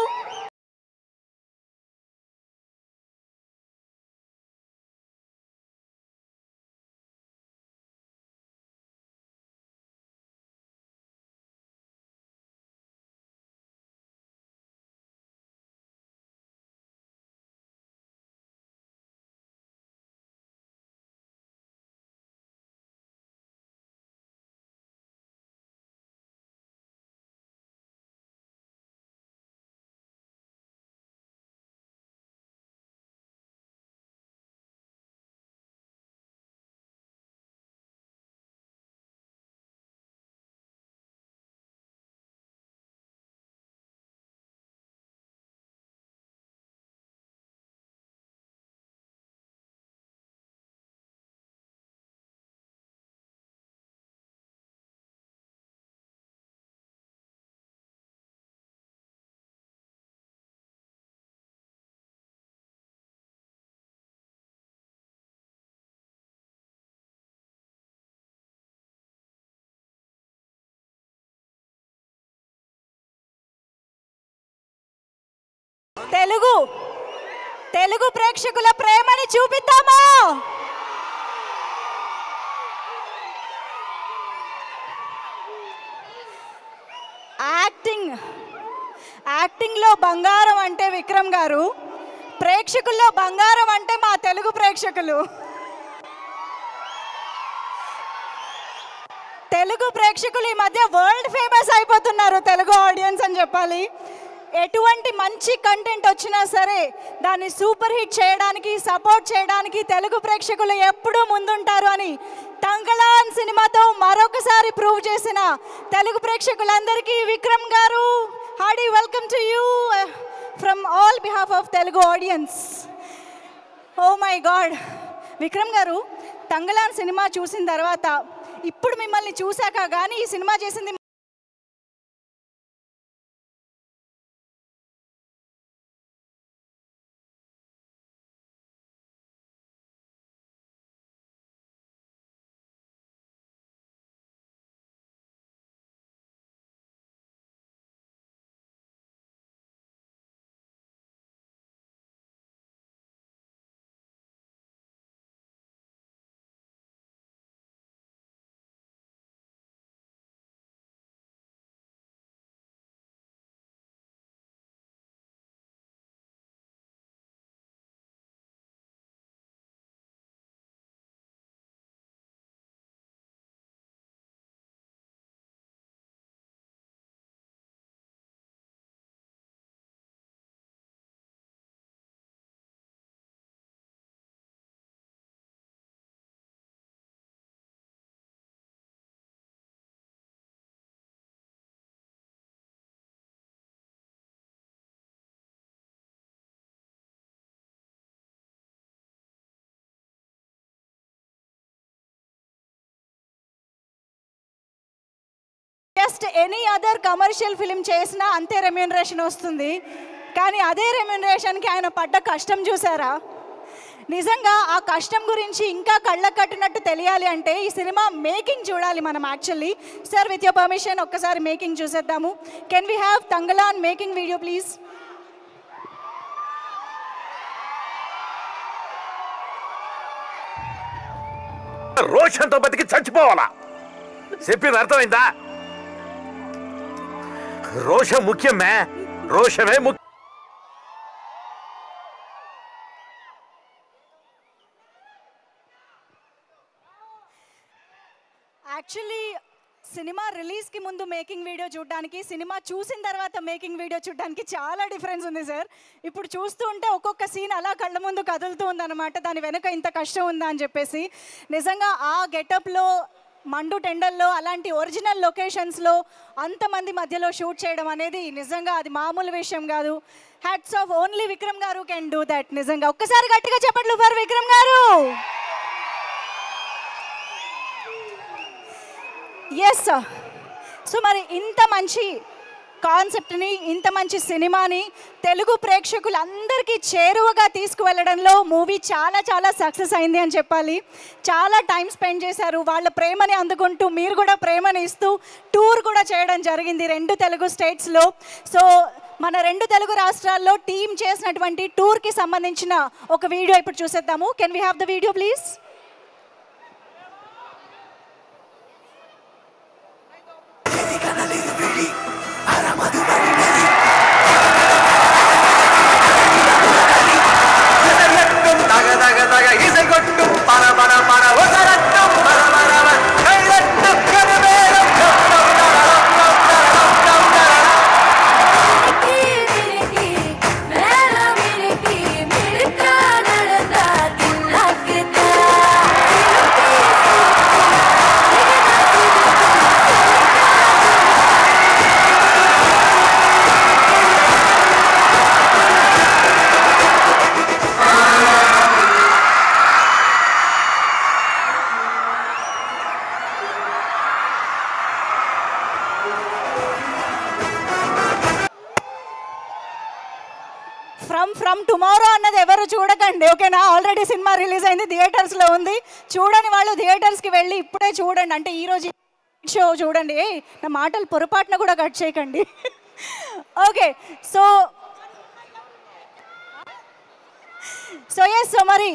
తెలుగు ప్రేక్షకుల ప్రేమని చూపిద్దామా? యాక్టింగ్లో బంగారం అంటే విక్రమ్ గారు, ప్రేక్షకుల్లో బంగారం అంటే మా తెలుగు ప్రేక్షకులు. తెలుగు ప్రేక్షకులు ఈ మధ్య వరల్డ్ ఫేమస్ అయిపోతున్నారు తెలుగు ఆడియన్స్ అని చెప్పాలి. ఎటువంటి మంచి కంటెంట్ వచ్చినా సరే దాన్ని సూపర్ హిట్ చేయడానికి, సపోర్ట్ చేయడానికి తెలుగు ప్రేక్షకులు ఎప్పుడూ ముందుంటారు అని తంగలాన్ సినిమాతో మరొకసారి ప్రూవ్ చేసిన తెలుగు ప్రేక్షకులందరికీ Vikram garu, hearty welcome to you from all behalf of Telugu audience. Oh my god Vikram garu, Thangalaan cinema చూసిన తర్వాత ఇప్పుడు మిమ్మల్ని చూశాక కానీ ఈ సినిమా చేసింది just any other commercial film చేసినా అంతే రెమ్యూనరేషన్ వస్తుంది, కానీ అదే రెమ్యూనరేషన్కి ఆయన పడ్డ కష్టం చూసారా? నిజంగా ఆ కష్టం గురించి ఇంకా కళ్ళకు కట్టినట్టు తెలియాలి అంటే ఈ సినిమా మేకింగ్ చూడాలి మనం actually. Sir with your permission ఒక్కసారి మేకింగ్ చూసేద్దాము. Can we have Thangalaan making video please? రోషంతో బతికి చచ్చిపోవాలా? చెప్పింది అర్థమైందా? రోషం ముఖ్యమే, రోషమే ముఖ్యం. యాక్చువల్లీ సినిమా రిలీజ్కి ముందు మేకింగ్ వీడియో చూడడానికి, సినిమా చూసిన తర్వాత మేకింగ్ వీడియో చూడడానికి చాలా డిఫరెన్స్ ఉంది సార్. ఇప్పుడు చూస్తూ ఉంటే ఒక్కొక్క సీన్ అలా కళ్ళ ముందు కదులుతూ ఉందన్నమాట, దాని వెనుక ఇంత కష్టం ఉందా అని చెప్పేసి. నిజంగా ఆ గెటప్లో మండు టెండల్లో అలాంటి ఒరిజినల్ లొకేషన్స్లో అంతమంది మధ్యలో షూట్ చేయడం అనేది నిజంగా అది మామూలు విషయం కాదు. హ్యాట్స్ ఆఫ్, ఓన్లీ విక్రమ్ గారు కెన్ డూ దట్. నిజంగా ఒక్కసారి గట్టిగా చెప్పట్లు ఫర్ విక్రమ్ గారు. ఎస్. సో మరి ఇంత మంచి కాన్సెప్ట్ని, ఇంత మంచి సినిమాని తెలుగు ప్రేక్షకులందరికీ చేరువగా తీసుకువెళ్ళడంలో మూవీ చాలా చాలా సక్సెస్ అయింది అని చెప్పాలి. చాలా టైం స్పెండ్ చేశారు, వాళ్ళ ప్రేమని అందుకుంటూ మీరు కూడా ప్రేమని ఇస్తూ టూర్ కూడా చేయడం జరిగింది 2 తెలుగు స్టేట్స్లో. సో మన 2 తెలుగు రాష్ట్రాల్లో టీం చేసినటువంటి టూర్కి సంబంధించిన ఒక వీడియో ఇప్పుడు చూసేద్దాము. Can we have the video please? From tomorrow అన్నది ఎవరు చూడకండి, ఓకేనా? ఆల్రెడీ సినిమా రిలీజ్ అయింది, థియేటర్స్లో ఉంది. చూడని వాళ్ళు థియేటర్స్కి వెళ్ళి ఇప్పుడే చూడండి, అంటే ఈరోజు షో చూడండి. నా మాటలు పొరపాటున కూడా కట్ చేయకండి. Okay, so yes. సో మరి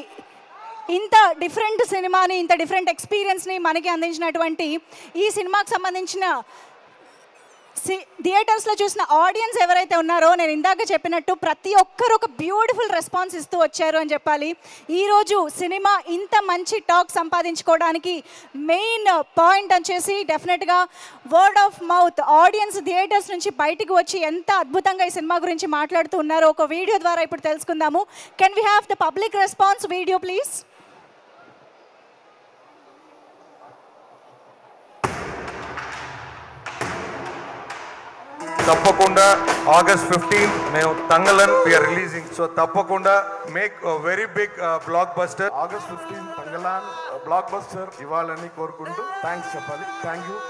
ఇంత డిఫరెంట్ సినిమాని, ఇంత డిఫరెంట్ ఎక్స్పీరియన్స్ని మనకి అందించినటువంటి ఈ సినిమాకి సంబంధించిన థియేటర్స్లో చూసిన ఆడియన్స్ ఎవరైతే ఉన్నారో, నేను ఇందాక చెప్పినట్టు ప్రతి ఒక్కరు ఒక బ్యూటిఫుల్ రెస్పాన్స్ ఇస్తూ వచ్చారు అని చెప్పాలి. ఈరోజు సినిమా ఇంత మంచి టాక్ సంపాదించుకోవడానికి మెయిన్ పాయింట్ వచ్చేసి డెఫినెట్గా word of mouth. Audience theatres నుంచి బయటికి వచ్చి ఎంత అద్భుతంగా ఈ సినిమా గురించి మాట్లాడుతూ ఉన్నారో ఒక వీడియో ద్వారా ఇప్పుడు తెలుసుకుందాము. Can we have the public response video please? తప్పకుండా August 15th మేము తంగలన్ వీఆర్ రిలీజింగ్. సో తప్పకుండా make very big blockbuster. August 15th Thangalaan blockbuster ఇవ్వాలని కోరుకుంటూ థ్యాంక్స్ చెప్పాలి.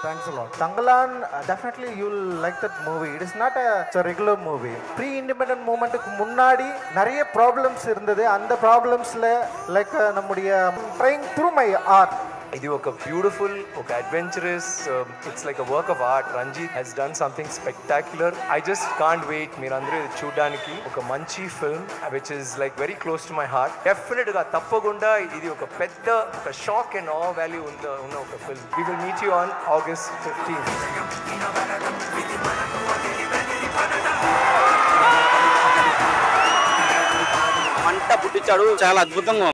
Thanks a lot. Tangalan, definitely you'll like that movie. It is not a regular movie. Pre-independent movement க்கு முன்னாடி நிறைய ப்ராப்ளம்ஸ் இருந்தது. அந்த ப்ராப்ளம்ஸ்ல லைக் நம்முடைய trying through my art. ఇది ఒక బ్యూటిఫుల్, ఒక adventurous, it's like a work of art. Ranjith he's done something spectacular. I just can't wait మీరందరూ ఇది చూడడానికి. ఒక మంచి film which is like very close to my heart. డెఫినెట్గా తప్పకుండా ఇది ఒక పెద్ద ఒక షాక్ అండ్ ఆ వాల్యూ ఉన్న ఒక film. We will meet you on August 15th. పంట పుట్టించాడు, చాలా అద్భుతంగా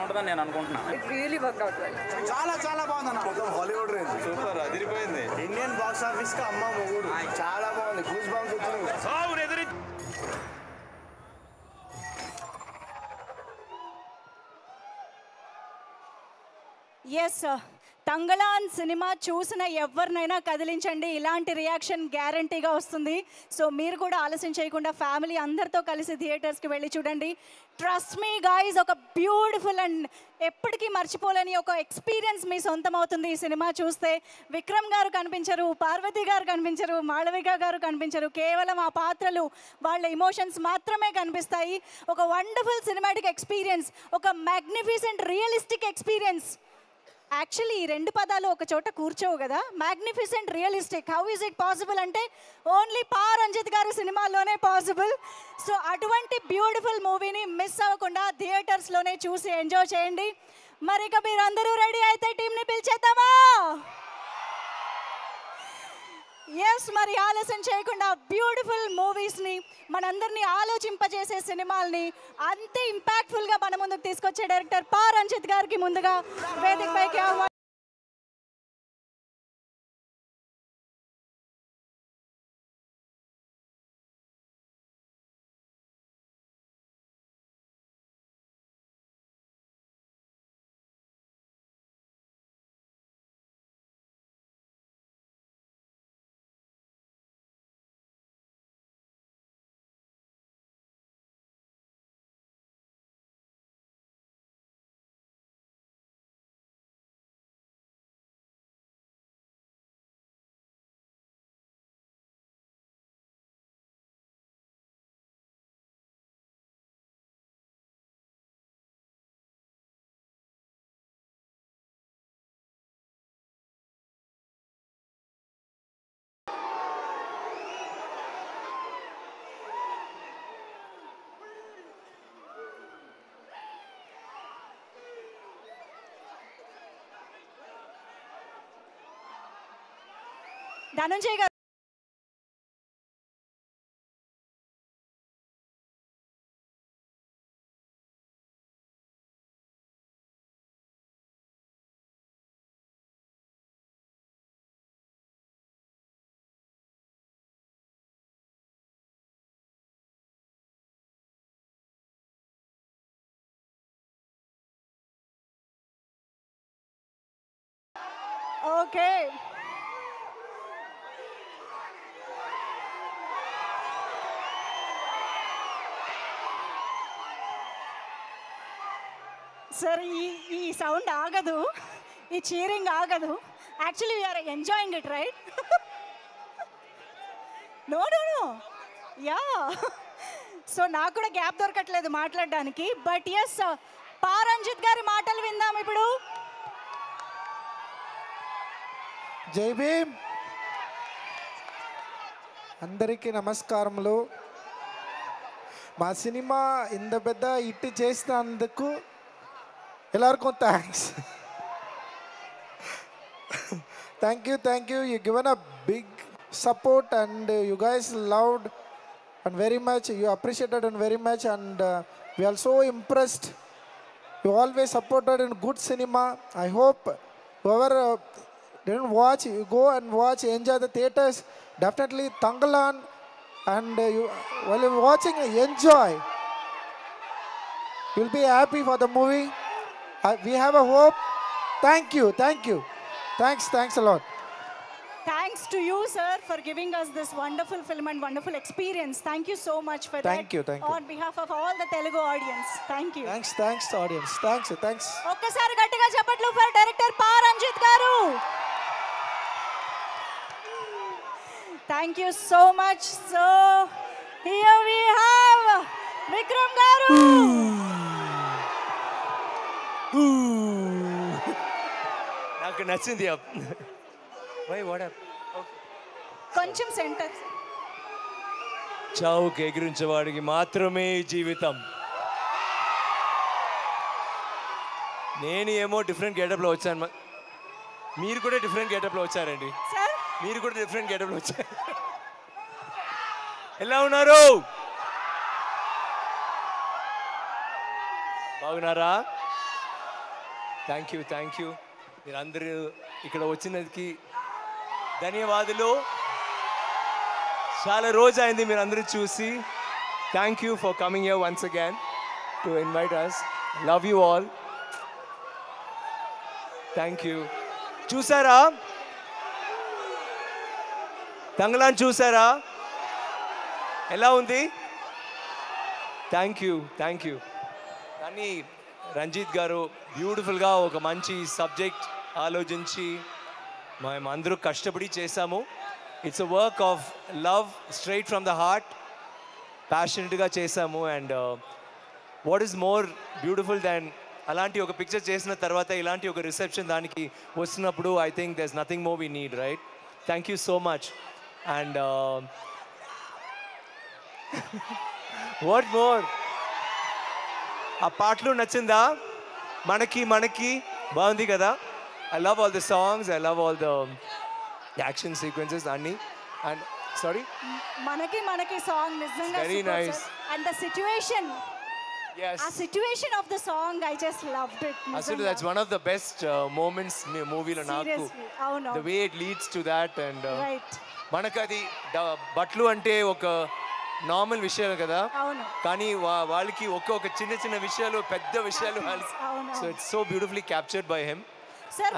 ఉంటుందని నేను అనుకుంటున్నాను. It really worked out well. చాలా చాలా బాగుందన్న. మొత్తం హాలీవుడ్ రేంజ్. సూపర్ అదిరిపోయింది. ఇండియన్ బాక్స్ ఆఫీస్ కి అమ్మ మొగుడు చాలా బాగుంది. గూస్ బంప్స్ వచ్చినాయి. ఎస్ తంగళాన్ సినిమా చూసిన ఎవరినైనా కదిలించండి, ఇలాంటి రియాక్షన్ గ్యారంటీగా వస్తుంది. సో మీరు కూడా ఆలస్యం చేయకుండా ఫ్యామిలీ అందరితో కలిసి థియేటర్స్కి వెళ్ళి చూడండి. ట్రస్ట్ మీ గాయ్స్, ఒక బ్యూటిఫుల్ అండ్ ఎప్పటికీ మర్చిపోలేని ఒక ఎక్స్పీరియన్స్ మీ సొంతం అవుతుంది ఈ సినిమా చూస్తే. విక్రమ్ గారు కనిపించరు, పార్వతి గారు కనిపించరు, మాళవిక గారు కనిపించరు, కేవలం ఆ పాత్రలు వాళ్ళ ఎమోషన్స్ మాత్రమే కనిపిస్తాయి. ఒక వండర్ఫుల్ సినిమాటిక్ ఎక్స్పీరియన్స్, ఒక మ్యాగ్నిఫిసెంట్ రియలిస్టిక్ ఎక్స్పీరియన్స్. యాక్చువల్లీ ఈ రెండు పదాలు ఒక చోట కూర్చోవు కదా. Magnificent realistic, how is it possible అంటే ఓన్లీ పా రంజిత్ గారి సినిమాలోనే పాసిబుల్. సో అటువంటి బ్యూటిఫుల్ మూవీని మిస్ అవ్వకుండా థియేటర్స్లోనే చూసి ఎంజాయ్ చేయండి. మరి ఇక మీరు అందరూ రెడీ అయితే టీంని పిలిచేద్దామా? ఎస్, మరి ఆలస్యం చేయకుండా బ్యూటిఫుల్ మూవీస్ని, మనందరినీ ఆలోచింపజేసే సినిమాల్ని అంతే ఇంపాక్ట్ఫుల్గా మన ముందుకు తీసుకొచ్చే డైరెక్టర్ పా రంజిత్ గారికి ముందుగా వేదికపైకి ఆహ్వానం. ధనంజయ్ గారు ఓకే. సార్ ఈ సౌండ్ ఆగదు, ఈ చీరింగ్ ఆగదు. Actually we are enjoying it right. No no no yeah. So నాకు కూడా గ్యాప్ దొరకట్లేదు మాట్లాడడానికి. బట్ ఎస్, పా రంజిత్ గారి మాటలు విందాం ఇప్పుడు. జై భీమ్. అందరికీ నమస్కారములు. మా సినిమా ఇంత పెద్ద హిట్ చేసినందుకు ಎಲ್ಲರಿಗೂ thanks. Thank you. You given a big support and you guys loved and very much. You appreciated and very much, and we are so impressed. You always supported in good cinema. I hope whoever didn't watch, you go and watch, enjoy the theaters. Definitely Tangalan, and you while you're watching, enjoy. You'll be happy for the movie. We have a hope. Thank you. Thanks a lot. Thanks to you, sir, for giving us this wonderful film and wonderful experience. Thank you so much for that. Thank you. On behalf of all the Telugu audience, thank you. Thanks audience. Thanks. ఒక్కసారి గట్టిగా చప్పట్లు for director పా రంజిత్ గారు. Thank you so much. So here we have Vikram garu. నాకు నచ్చింది. కొంచెం సెంటర్. చావుకి ఎగిరించేవాడికి మాత్రమే జీవితం. నేను ఏమో డిఫరెంట్ గెటప్లో వచ్చాను, మీరు కూడా డిఫరెంట్ గెటప్లో వచ్చారండి. మీరు కూడా డిఫరెంట్ గెటప్లో వచ్చారు. ఎలా ఉన్నారు? బాగున్నారా? థ్యాంక్ యూ మీరందరూ ఇక్కడ వచ్చినందుకు ధన్యవాదాలు. చాలా రోజు అయింది మీరందరూ చూసి. Thank you for coming here once again to invite us. Love you all. Thank you. చూసారా తంగలాన్? చూసారా ఎలా ఉంది? థ్యాంక్ యూ కానీ రంజిత్ గారు బ్యూటిఫుల్గా ఒక మంచి సబ్జెక్ట్ ఆలోచించి మేము అందరూ కష్టపడి చేశాము. It's a work of love straight from the heart. ప్యాషనెట్గా చేశాము. And what is more beautiful than అలాంటి ఒక పిక్చర్ చేసిన తర్వాత ఇలాంటి ఒక రిసెప్షన్ దానికి వస్తున్నప్పుడు I think there is nothing more we need, right? Thank you so much. And what more, ఆ పాటలు నచ్చిందా? మనకి బాగుంది కదా. I love all the songs, I love all the action sequences అన్నీ. అండ్ సారీ, మనకి సాంగ్ నిజంగా very nice. And the situation, yes, ఆ situation of the song I just loved it. అసలు that's one of the best moments మూవీలో నాకు. అవును, the way it leads to that. And right, మనకు అది బట్టలు అంటే ఒక నార్మల్ విషయం కదా, కానీ వాళ్ళకి ఒక చిన్న విషయాలు పెద్ద విషయాలు వాళ్ళకి. So it's so beautifully captured by him. Sir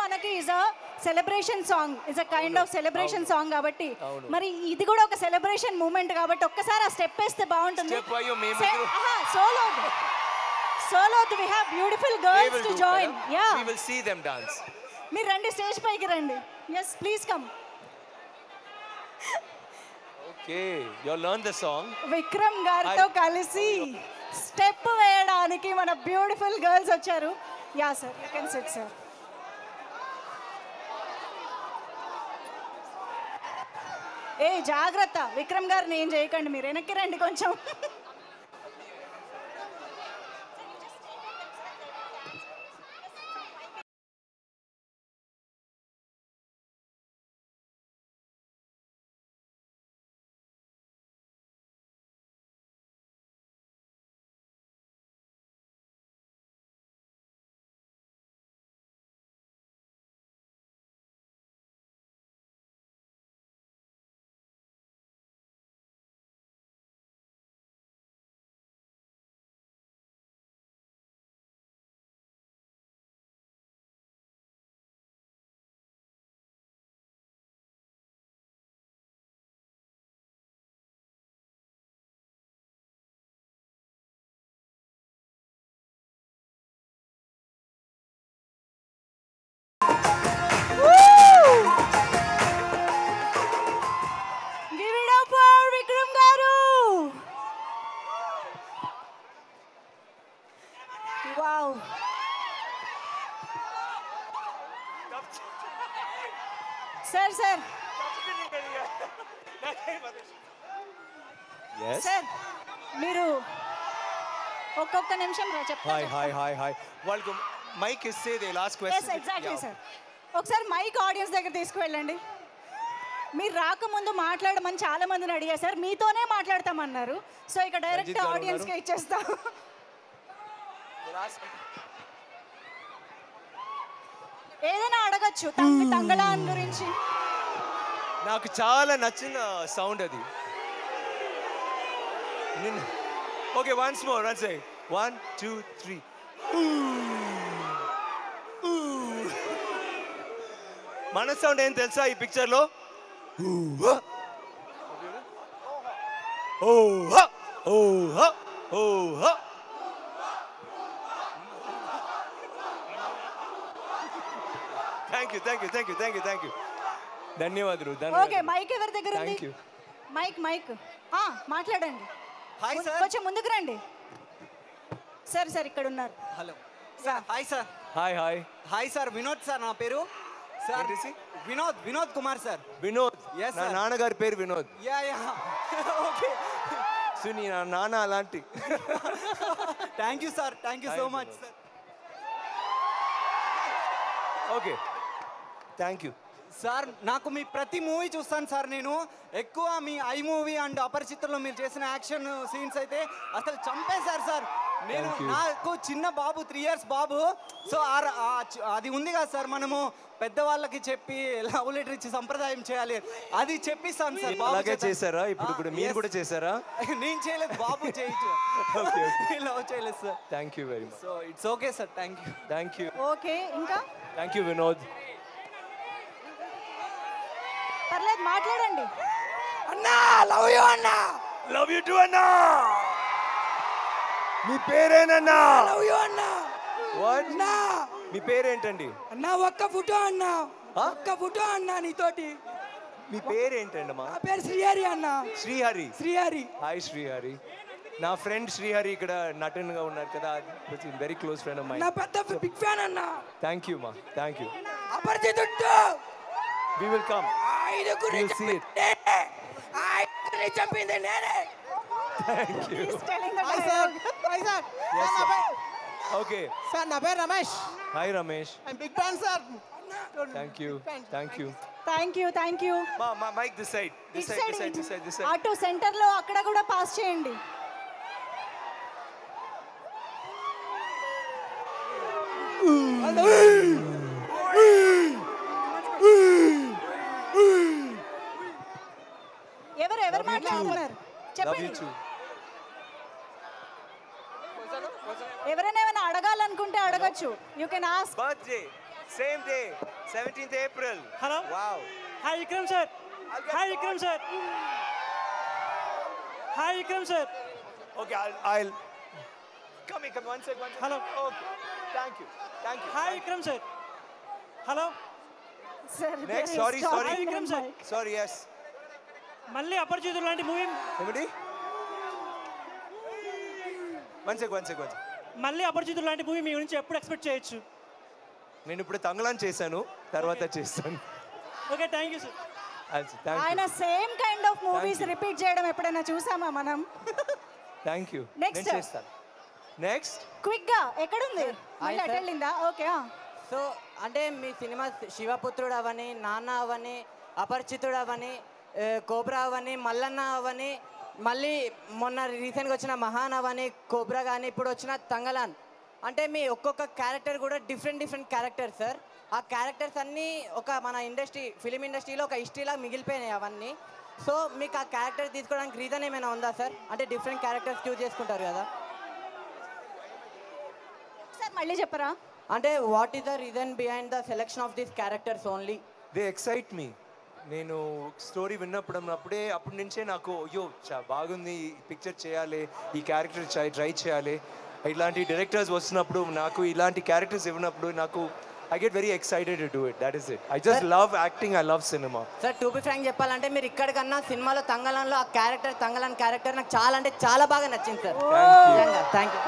మనకి is a celebration song, is a kind of celebration song కాబట్టి మరి ఇది కూడా ఒక సెలబ్రేషన్ మూమెంట్ కాబట్టి ఒక్కసారి ఆ స్టెప్ వేస్తే బాగుంటుంది. Solo we have beautiful girls to join. Yeah, we will see them dance. మీరు రండి, స్టేజ్ పైకి రండి. yes, please come. Okay, you learn the song. Vikram గారితో కలిసి స్టెప్ వేయడానికి మన బ్యూటిఫుల్ గర్ల్స్ వచ్చారు. Yeah sir, you can sit sir. ఏ జాగ్రత్త, విక్రమ్ గారిని ఏం చేయకండి, మీరు వెనక్కి రండి కొంచెం. సార్ సార్ మీరు ఒక్కొక్క నిమిషం చెప్పండి. హాయ్ వాళ్ళకు మైక్ ఇస్తే they last question. Exactly sir, ఒకసారి మైక్ ఆడియన్స్ దగ్గర తీసుకువెళ్ళండి. మీరు రాకముందు మాట్లాడమని చాలా మందిని అడిగారు సార్, మీతోనే మాట్లాడతామన్నారు. సో ఇక డైరెక్ట్ ఆడియన్స్కి ఇచ్చేస్తాం. ఏదైనా అడగచ్చు తంగళాన్ గురించి. నాకు చాలా నచ్చిన సౌండ్ అది. ఓకే, వన్స్ మోర్, వన్స్ సే 1 2 3. మన సౌండ్ ఏం తెలుసా ఈ పిక్చర్ లో? Thank you. ధన్యవాదాలు. ఓకే, మైక్ ఎవరి దగ్గర ఉంది? మైక్ మాట్లాడండి. హాయ్ సార్, కొంచెం ముందుకు రండి. సార్ ఇక్కడ ఉన్నారు. Hello sir. Hi sir. Hi sir, Vinod sir నా పేరు. Sir Vinod Kumar sir. వినోద్, నా నాన్నగారి పేరు వినోద్. Yeah okay. సునీ, నా నాన్న అలాంటి. Thank you sir, thank you so much sir. Okay, thank you sir. నాకు మీ ప్రతి మూవీ చూస్తాను సార్. నేను ఎక్కువ మీ ఐ మూవీ అండ్ అపరిచితుల్లో మీరు చేసిన యాక్షన్ సీన్స్ అయితే అసలు చంపేశారు సార్. నేను Thank you. నాకు చిన్న బాబు 3 years బాబు. సో అది ఉంది కదా సార్, మనము పెద్దవాళ్ళకి చెప్పి లవ్ లెటర్ ఇచ్చి సంప్రదాయం చేయాలి, అది చెప్పిస్తాను సార్. బాబు అలాగే చేశారా? ఇప్పుడు కూడా మీరు కూడా చేశారా? నేను చేయలేదు, బాబు చేయొచ్చు. ఓకే లవ్ చేయలేదు sir. Thank you very much. So it's okay sir. Thank you. Okay, ఇంకా థ్యాంక్ యూ వినోద్. పర్లేదు మాట్లాడండి. అన్నా లవ్ యూ అన్నా. లవ్ యూ టు అన్నా. మీ పేరేనన్నా? లవ్ యూ అన్నా. వాట్? మీ పేరేంటండి? అన్నా ఒక్క ఫోటో అన్నా, ఒక్క ఫోటో అన్నా నీతోటి. మీ పేరేంటండి అమ్మా? నా పేరు శ్రీహరి అన్నా. శ్రీహరి. శ్రీహరి. హాయ్ శ్రీహరి. నా ఫ్రెండ్ శ్రీహరి ఇక్కడ నటనగా ఉన్నారు కదా, very close friend of mind. నా పెద్ద బిగ్ ఫ్యాన్ అన్నా. థ్యాంక్ యూ మా, thank you. Aparichitudu. We will come. ఐదుగురిని చంపింది నేనే. Thank you. ఓకే సార్ నా పేరు Ramesh. Hi Ramesh. Big fan sir. Thank you, thank you. Thank you. మా mic this side, this side. అటు సెంటర్ లో అక్కడ కూడా పాస్ చేయండి. ఎవరు మాట్లాడుతున్నారు చెప్పండి. ఎవరైనా ఏమైనా అడగాలనుకుంటే అడగచ్చు. You can ask. Birthday same day 17th April. Hello. Wow. Hi Vikram sir. Hi Vikram sir. Hi Vikram sir. Okay I'll come one second. Hello. Okay thank you. Hi Vikram sir. Hello. Next sorry hi Vikram sir. Sorry yes. మళ్ళీ అపరిచితుడు లాంటి మూవీ. ఏమిటి? One second. మళ్ళీ అపరిచితుడు లాంటి మూవీ మీ గురించి ఎప్పుడు ఎక్స్పెక్ట్ చేయొచ్చు? నేను ఇప్పుడు తంగలాన్ చేశాను, తర్వాత చేస్తాను. Okay thank you sir. ఆయన same kind of movies repeat చేయడం ఎప్పుడైనా చూసామా మనం? Thank you. Next. నేను చేస్తాను. నెక్స్ట్ క్విక్ గా ఎక్కడుంది? మళ్ళీ అటు వెళ్ళిందా? ఓకే. సో అంటే మీ సినిమా శివపుత్రుడు అవని, నాన్న అవని, అపరిచితుడు అవని, కోబ్రా అవని, మల్లన్న అవని, మళ్ళీ మొన్న రీసెంట్గా వచ్చిన మహాన్ అవని, కోబ్రా కానీ ఇప్పుడు వచ్చిన తంగలాన్, అంటే మీ ఒక్కొక్క క్యారెక్టర్ కూడా డిఫరెంట్ క్యారెక్టర్ సార్. ఆ క్యారెక్టర్స్ అన్నీ ఒక మన ఫిలిం ఇండస్ట్రీలో ఒక హిస్టరీలా మిగిలిపోయినాయి అవన్నీ. సో మీకు ఆ క్యారెక్టర్ తీసుకోవడానికి రీజన్ ఏమైనా ఉందా సార్? అంటే డిఫరెంట్ క్యారెక్టర్స్ చూస్ చేసుకుంటారు కదా సార్, మళ్ళీ చెప్పరా? అంటే what is the reason behind the selection of these characters only? They excite me. నేను స్టోరీ అప్పటి నుంచే నాకు అయ్యో బాగుంది, ఈ పిక్చర్ చేయాలి, ఈ క్యారెక్టర్ ట్రై చేయాలి. ఇలాంటి డైరెక్టర్స్ వస్తున్నప్పుడు, నాకు ఇలాంటి క్యారెక్టర్స్ ఇవ్వనప్పుడు నాకు I get very excited to do it. That is it. I just love acting. I love cinema. Sir to be frank చెప్పాలంటే మీరు ఇక్కడికన్నా సినిమాలో తంగలాన్లో ఆ తంగలాన్ క్యారెక్టర్ నాకు చాలా అంటే చాలా బాగా నచ్చింది సార్. Thank you.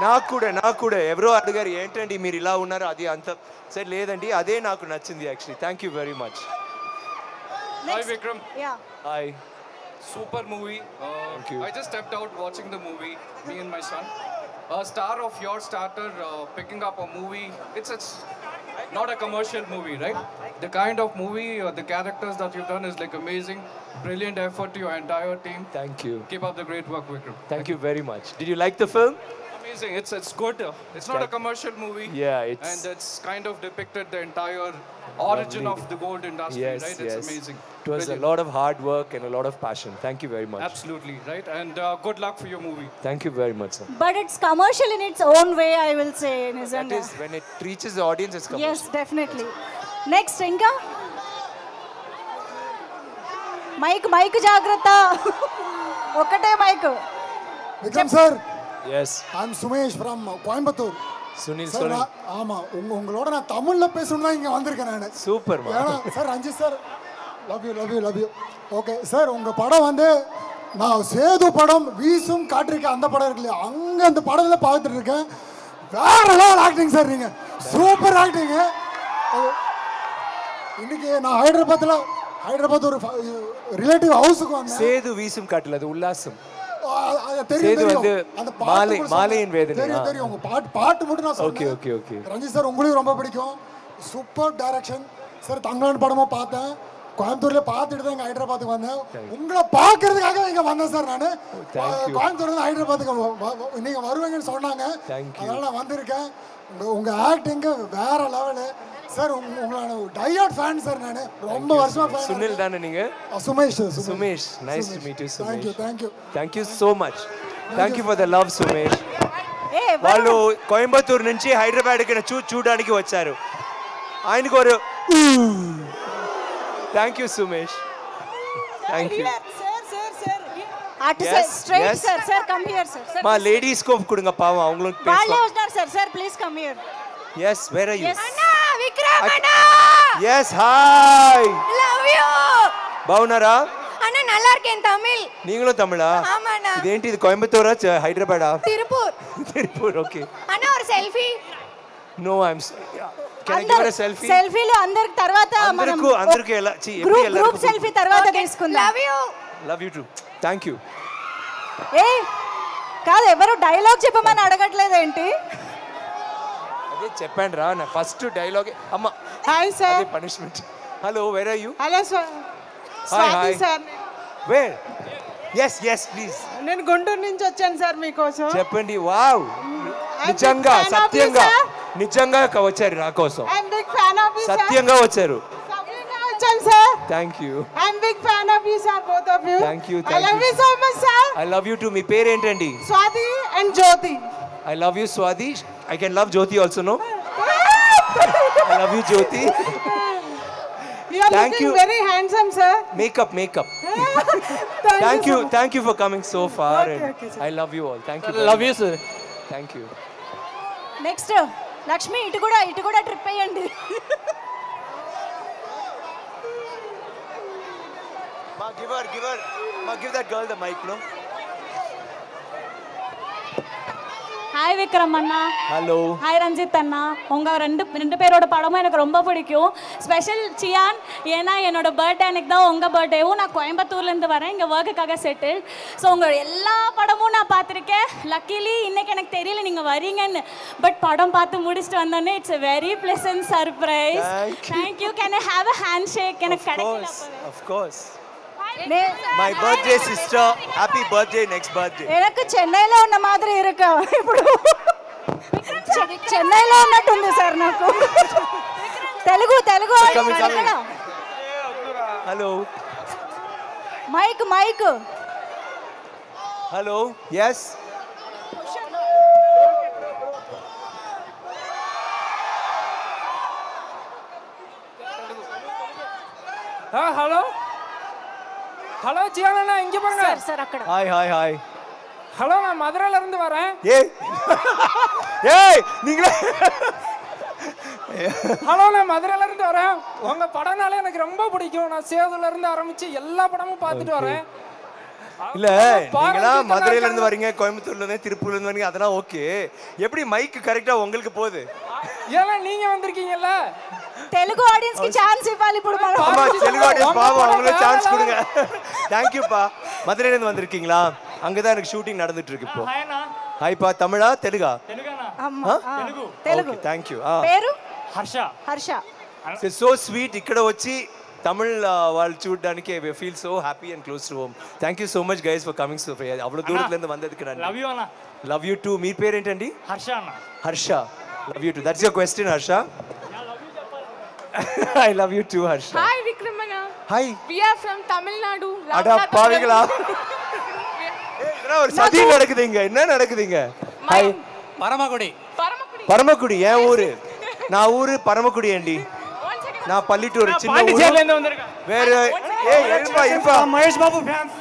నాకు కూడా ఎవరో అడిగారు ఏంటండి మీరు ఇలా ఉన్నారు, అది అంత సరే లేదండి, అదే నాకు నచ్చింది actually. Thank you very much. Hi Vikram. Yeah. Hi. Super movie. Thank you. I just stepped out watching the movie, me and my son. A star of your starter picking up a movie. It's not a commercial movie, right? The kind of movie, the characters that you've done is like amazing. Brilliant effort to your entire team. Thank you. Keep up the great work, Vikram. Thank you very much. Did you like the film? Amazing. It's good. It's not a commercial movie. Yeah, it's... And it's kind of depicted the entire origin of the gold industry, yes, right? It's yes. amazing. It was Brilliant. a lot of hard work and a lot of passion. Thank you very much. Absolutely, right? And good luck for your movie. Thank you very much, sir. But it's commercial in its own way, I will say. That is, when it reaches the audience, it's commercial. Yes, definitely. Next, Inka. Mike జాగ్రత్త. ఒకటే mic. Vikram sir. Yes. I'm Sumesh from Coimbatore. Sunil. ஆமா உங்களோட நான் தமிழ்ல பேசணும் தான் இங்க வந்திருக்கேன் நான். சூப்பர் மா. Sir Ranjith sir love you. Okay sir உங்க படம் வந்து நான் சேது படம் வீசும் காற்றிருக்க அந்த படம் இருக்கு இல்லையா, அங்க அந்த படத்துல பார்த்துட்டு இருக்கேன். வேற லெவல் ஆக்டிங் சார், நீங்க சூப்பர் ஆக்டிங். இன்னைக்கு நான் ஹைதராபாத் ஒரு ரிலேட்டிவ் ஹவுஸுக்கு வந்தேன். சேது வீசும் காட்டில் அது உல்லாசம். தெரியும் வந்து மாலையின் வேதனை. தெரியும் உங்க பாட்டு மட்டும் நான் சொன்னேன். ஓகே. ரஞ்சித் சார் உங்களுக்கு ரொம்ப பிடிக்கும். Super direction sir. தங்கலான் படமும் பார்த்தேன், கோயம்புத்தூர்ல பார்த்துட்டு தான் இங்கே ஹைதராபாத்துக்கு வந்தேன். உங்களை பார்க்கறதுக்காக இங்கே வந்தேன் சார். நான் கோயம்புத்தூர்ல ஹைதராபாத்துக்கு நீங்கள் வருவீங்கன்னு சொன்னாங்க, அதனால நான் வந்திருக்கேன். உங்கள் ஆக்டிங்கு வேற லெவலு சார். உங்களோட டையாட் ஃபேன் சார். நான் ரொம்ப வருஷமா ஃபேன். சுனில் தானே நீங்க? Sumesh. Sumesh, nice to meet you Sumesh. Thank you so much. Thank you for the love Sumesh. వాళ్ళు కోయంబత్తూరు నుంచి హైదరాబాద్కి చూడడానికి వచ్చారు. ఆయనకు ఒక thank you Sumesh. Thank you. Sir மா லேடிஸ் கோ கொடுங்க பாவம் அவங்களும் பேசலாம். Sir please come here. Yes, where are you? అన్నా విక్రమ్ అన్నా. Yes, hi. Love you. బాగున్నారా? అన్నా நல்லா இருக்கேன் தமிழ். நீங்களும் தமிழா? ஆமாண்ணா. ఇదేంటి ఇది కోయంబత్తూరా హైదరాబాదా? తిరుపూర్. తిరుపూర్, ఓకే. అన్నా ఒక selfie. No, I'm Can I give her a selfie? సెల్ఫీలు అందరికి తర్వాత మనం అందరికి ఎలా గ్రూప్ సెల్ఫీ తర్వాత తీసుకుందాం. Love you. Love you too. Thank you. కాదు ఎవరు డైలాగ్ చెప్పమని అడగట్లేదు ఏంటి? అదే చెప్పండి రా, నా ఫస్ట్ డైలాగ్. అమ్మ హాయ్ సార్. అదే punishment. Hello, where are you? Hello sir. Swathi sir. Where? yes please. నేను గుంటూరు నుంచి వచ్చాను సార్ మీకోసం. చెప్పండి. వావ్, నిజంగా సత్యంగా నిజంగా వచ్చారు నా కోసం. I'm big fan of you sir. సత్యంగా వచ్చారు. వచ్చాను సార్. Thank you. I'm big fan of you sir, both of you. Thank you. I love you so much sir. I love you too. మీ పేరు ఏంటండి? Swathi and Jyothi. I love you Swathi. I can love Jyothi also. No, I love you Jyothi. You are looking very handsome sir. Makeup. Thank you for coming so far. Okay, I love you all. Thank you. Love you sir. Thank you. Next Lakshmi, ఇటు కూడా ట్రిప్ అయ్యండి. Give that girl the mic, no? Hi Vikram அண்ணா. ஹலோ. ஹாய் ரஞ்சித் அண்ணா. உங்கள் ரெண்டு பேரோட படமும் எனக்கு ரொம்ப பிடிக்கும். ஸ்பெஷல் சியான், ஏன்னா என்னோட பர்த்டே அன்னைக்கு தான் உங்கள் பர்த்டேவும். நான் கோயம்புத்தூர்லேருந்து வரேன், இங்கே ஒர்க்குக்காக செட்டில். ஸோ உங்கள் எல்லா படமும் நான் பார்த்துருக்கேன். லக்கிலி இன்னைக்கு எனக்கு தெரியல நீங்கள் வரீங்கன்னு, பட் படம் பார்த்து முடிச்சுட்டு வந்தோன்னே it's a very pleasant surprise. Thank you. Can I have a handshake? எனக்கு கிடைக்கல. Of course. My birthday sister, happy birthday, next birthday. எனக்கு చెన్నైలో ఉన్న మాదిరి ఇరుక ఇప్పుడు చెన్నైలో ఉన్నట్టుంది సార్ నాకు. Telugu hello. Mic. Hello. yes. Hello Jiana, இங்க பாருங்க சார். அక్కడ ஹாய். ஹலோ, நான் மதுரையில இருந்து வரேன். நீங்களே? ஹலோ, நான் மதுரையில இருந்து வரேன். உங்க படம்னாலே எனக்கு ரொம்ப பிடிக்கும். நான் சேதுல இருந்து ஆரம்பிச்சு எல்லா படமும் பார்த்துட்டு வரேன். இல்ல, நீங்களா மதுரையில இருந்து வரீங்க, கோயம்புத்தூர்ல இருந்து, திருப்பூர்ல இருந்து வரீங்க, அதெல்லாம் ஓகே. எப்படி மைக் கரெக்டா உங்களுக்கு போகுது? ஏன்னா நீங்க வந்திருக்கீங்கல்ல. తెలుగు ఆడియన్స్ కి ఛాన్స్ ఇవ్వాలి ఇప్పుడు మనం. ஆமா, తెలుగు ஆடியன்ஸ் பாவம், அவங்களுக்கு ఛాన్స్ கொடுங்க. Thank you பா. மதுரையில இருந்து வந்திருக்கீங்களா? அங்க தான் எனக்கு ஷூட்டிங் நடந்துட்டு இருக்கு இப்போ. ஹாய் பா. தமிழா தெலுங்கா? தெலுங்குனா. అమ్మా తెలుగు. Okay, thank you. పేరు హర్ష. So sweet. ఇక్కడ వచ్చి తమిళ్ వాళ్ళు చూడడానికి I feel so happy and close to home. Thank you so much guys for coming so అவ்வளோ దూరத்துல இருந்து வந்ததுக்கு நன்றி. లవ్ యూ అన్న. Love you too. మీ పేరు ఏంటండి? హర్ష అన్న. Harsha. Love you too. That's your question Harsha. I love you too, Harsha. Hi Vikram அண்ணா. Hi. We are from Tamil Nadu. அட பாவிகளா. ஒரு சதி நடக்குதுங்க. என்ன நடக்குதுங்க? ஹாய். பரமக்குடி என் ஊரு. நான் ஊரு பரமக்குடி అండి. நான் பள்ளிட்டூர் சின்ன ஊரு. பாண்டிச்சேரியில இருந்து வந்திருக்கேன். வேற இருப்பா. మహేష్ బాబు ఫ్యాన్స్.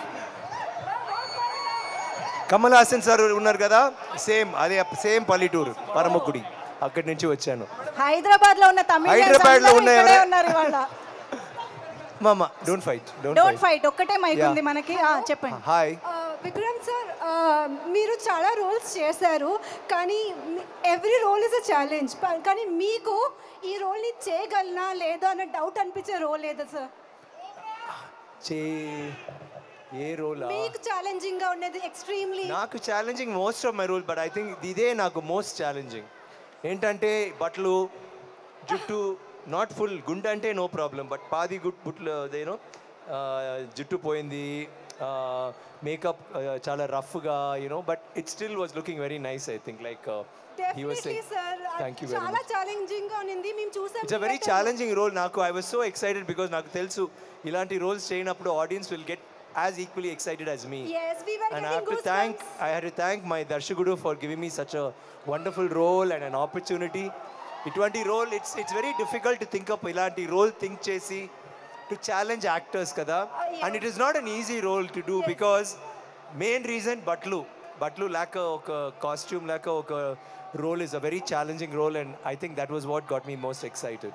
కమల్ హాసన్ సార్ ఉన్నారు కదా, సేమ్ అదే సేమ్ పల్లెటూరు పరమకుడి. అక్కడి నుంచి వచ్చాను. హైదరాబాద్ లో ఉన్న తమిళ హైదరాబాద్ లో ఉన్నారు ఇవాళ. మామా డోంట్ ఫైట్. ఒక్కటే మైక్ ఉంది మనకి. చెప్పండి. హాయ్ విక్రమ్ సార్, మీరు చాలా రోల్స్ చేశారు, కానీ every role is a challenge. కానీ మీకు ఈ రోల్ని చేయగలనా లేదా అన్న డౌట్ అనిపించే రోల్ లేదా సార్? ఏ రోల్ మీకు ఛాలెంజింగ్ గా ఉన్నది? ఎక్స్ట్రీమ్లీ నాకు challenging most of my role, but I think ఇదే నాకు మోస్ట్ ఛాలెంజింగ్. ఏంటంటే బట్టలు, జుట్టు, నాట్ ఫుల్ గుండె అంటే నో ప్రాబ్లం, బట్ పాది బుట్లు అదేనో జుట్టు పోయింది, మేకప్ చాలా రఫ్గా you know, but it still was looking very nice. I think like he was saying thank you very చాలా much. ఛాలెంజింగ్ గా ఉంది, మేము చూసాం. It's a very challenging role. నాకు I was so excited because నాకు తెలుసు ఇలాంటి రోల్స్ చేయనప్పుడు audience will get as equally excited as me. Yes, we were And getting I had to thank my Darshagudu for giving me such a wonderful role and an opportunity. Itwanti role, it's very difficult to think up ilanti role think chesi to challenge actors kada, and it is not an easy role to do because main reason Batlu lack a costume, lack a role is a very challenging role, and I think that was what got me most excited.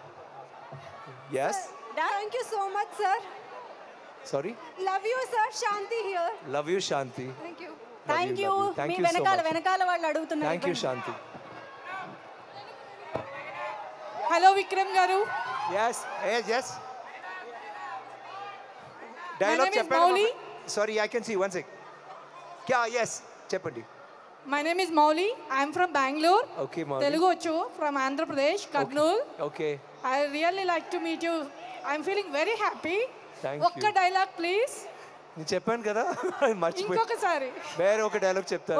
Yes? Thank you so much, sir. Sorry? Love you, sir. Shanti here. Love you, Shanti. Thank you. Thank you. మీ వెనకాల వాళ్ళు అడుగుతున్నారు. Thank you, Shanti. Hello Vikram గారు. Yes. Dialogue చెప్పండి. Sorry, I can see. One sec. Kya? Yes. చెప్పండి. My name is Mauli. I am from Bangalore. Okay, Mauli. Telugu వచ్చు from Andhra Pradesh, Kurnool. Okay. I really like to meet you. I am feeling very happy. Thank ఒక్క you. Dialogue please. నేను చెప్పాను కదా మర్చిపోయి. ఇంకొకసారి. వేరే ఒక డైలాగ్ చెప్తాను.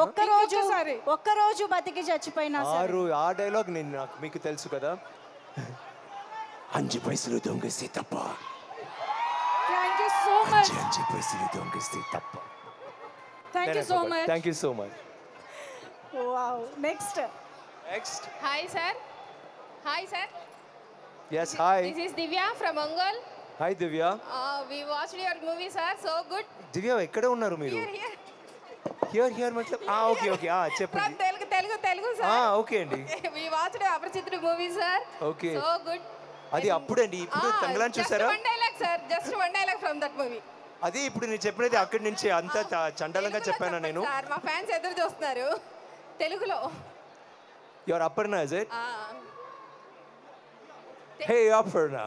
ఒక్కరోజు బతికి చచ్చిపోయినా సరే. ఆ డైలాగ్ నేను మీకు తెలుసు కదా. 5 పైసలు దొంగస్తే తప్ప. Thank you so much. 5 పైసలు దొంగస్తే తప్ప. Thank you so much. Thank you so much. Wow. Next. Hi, sir. Hi, sir. Yes, hi. This is Divya from Ongol. Hi, Divya. We watched your movie, sir. So good. Divya, ఎక్కడ ఉన్నారు మీరు? Here मतलब okay చెప్పండి. From Telugu, sir. Okay అండి. We watched Aparichitudu movie, sir. Okay. So good. అది అప్పుడండి. ఇప్పుడు తంగలాన్ చూసారా? Just one dialogue, sir. Just one dialogue from that movie. అది ఇప్పుడు నేను చెప్పినది అక్కడి నుంచి అంత చండాలంగా చెప్పాను నేను. సార్ మా ఫ్యాన్స్ ఎదురు చూస్తున్నారు తెలుగులో. Your Aparna, is it? Hey, Aparna.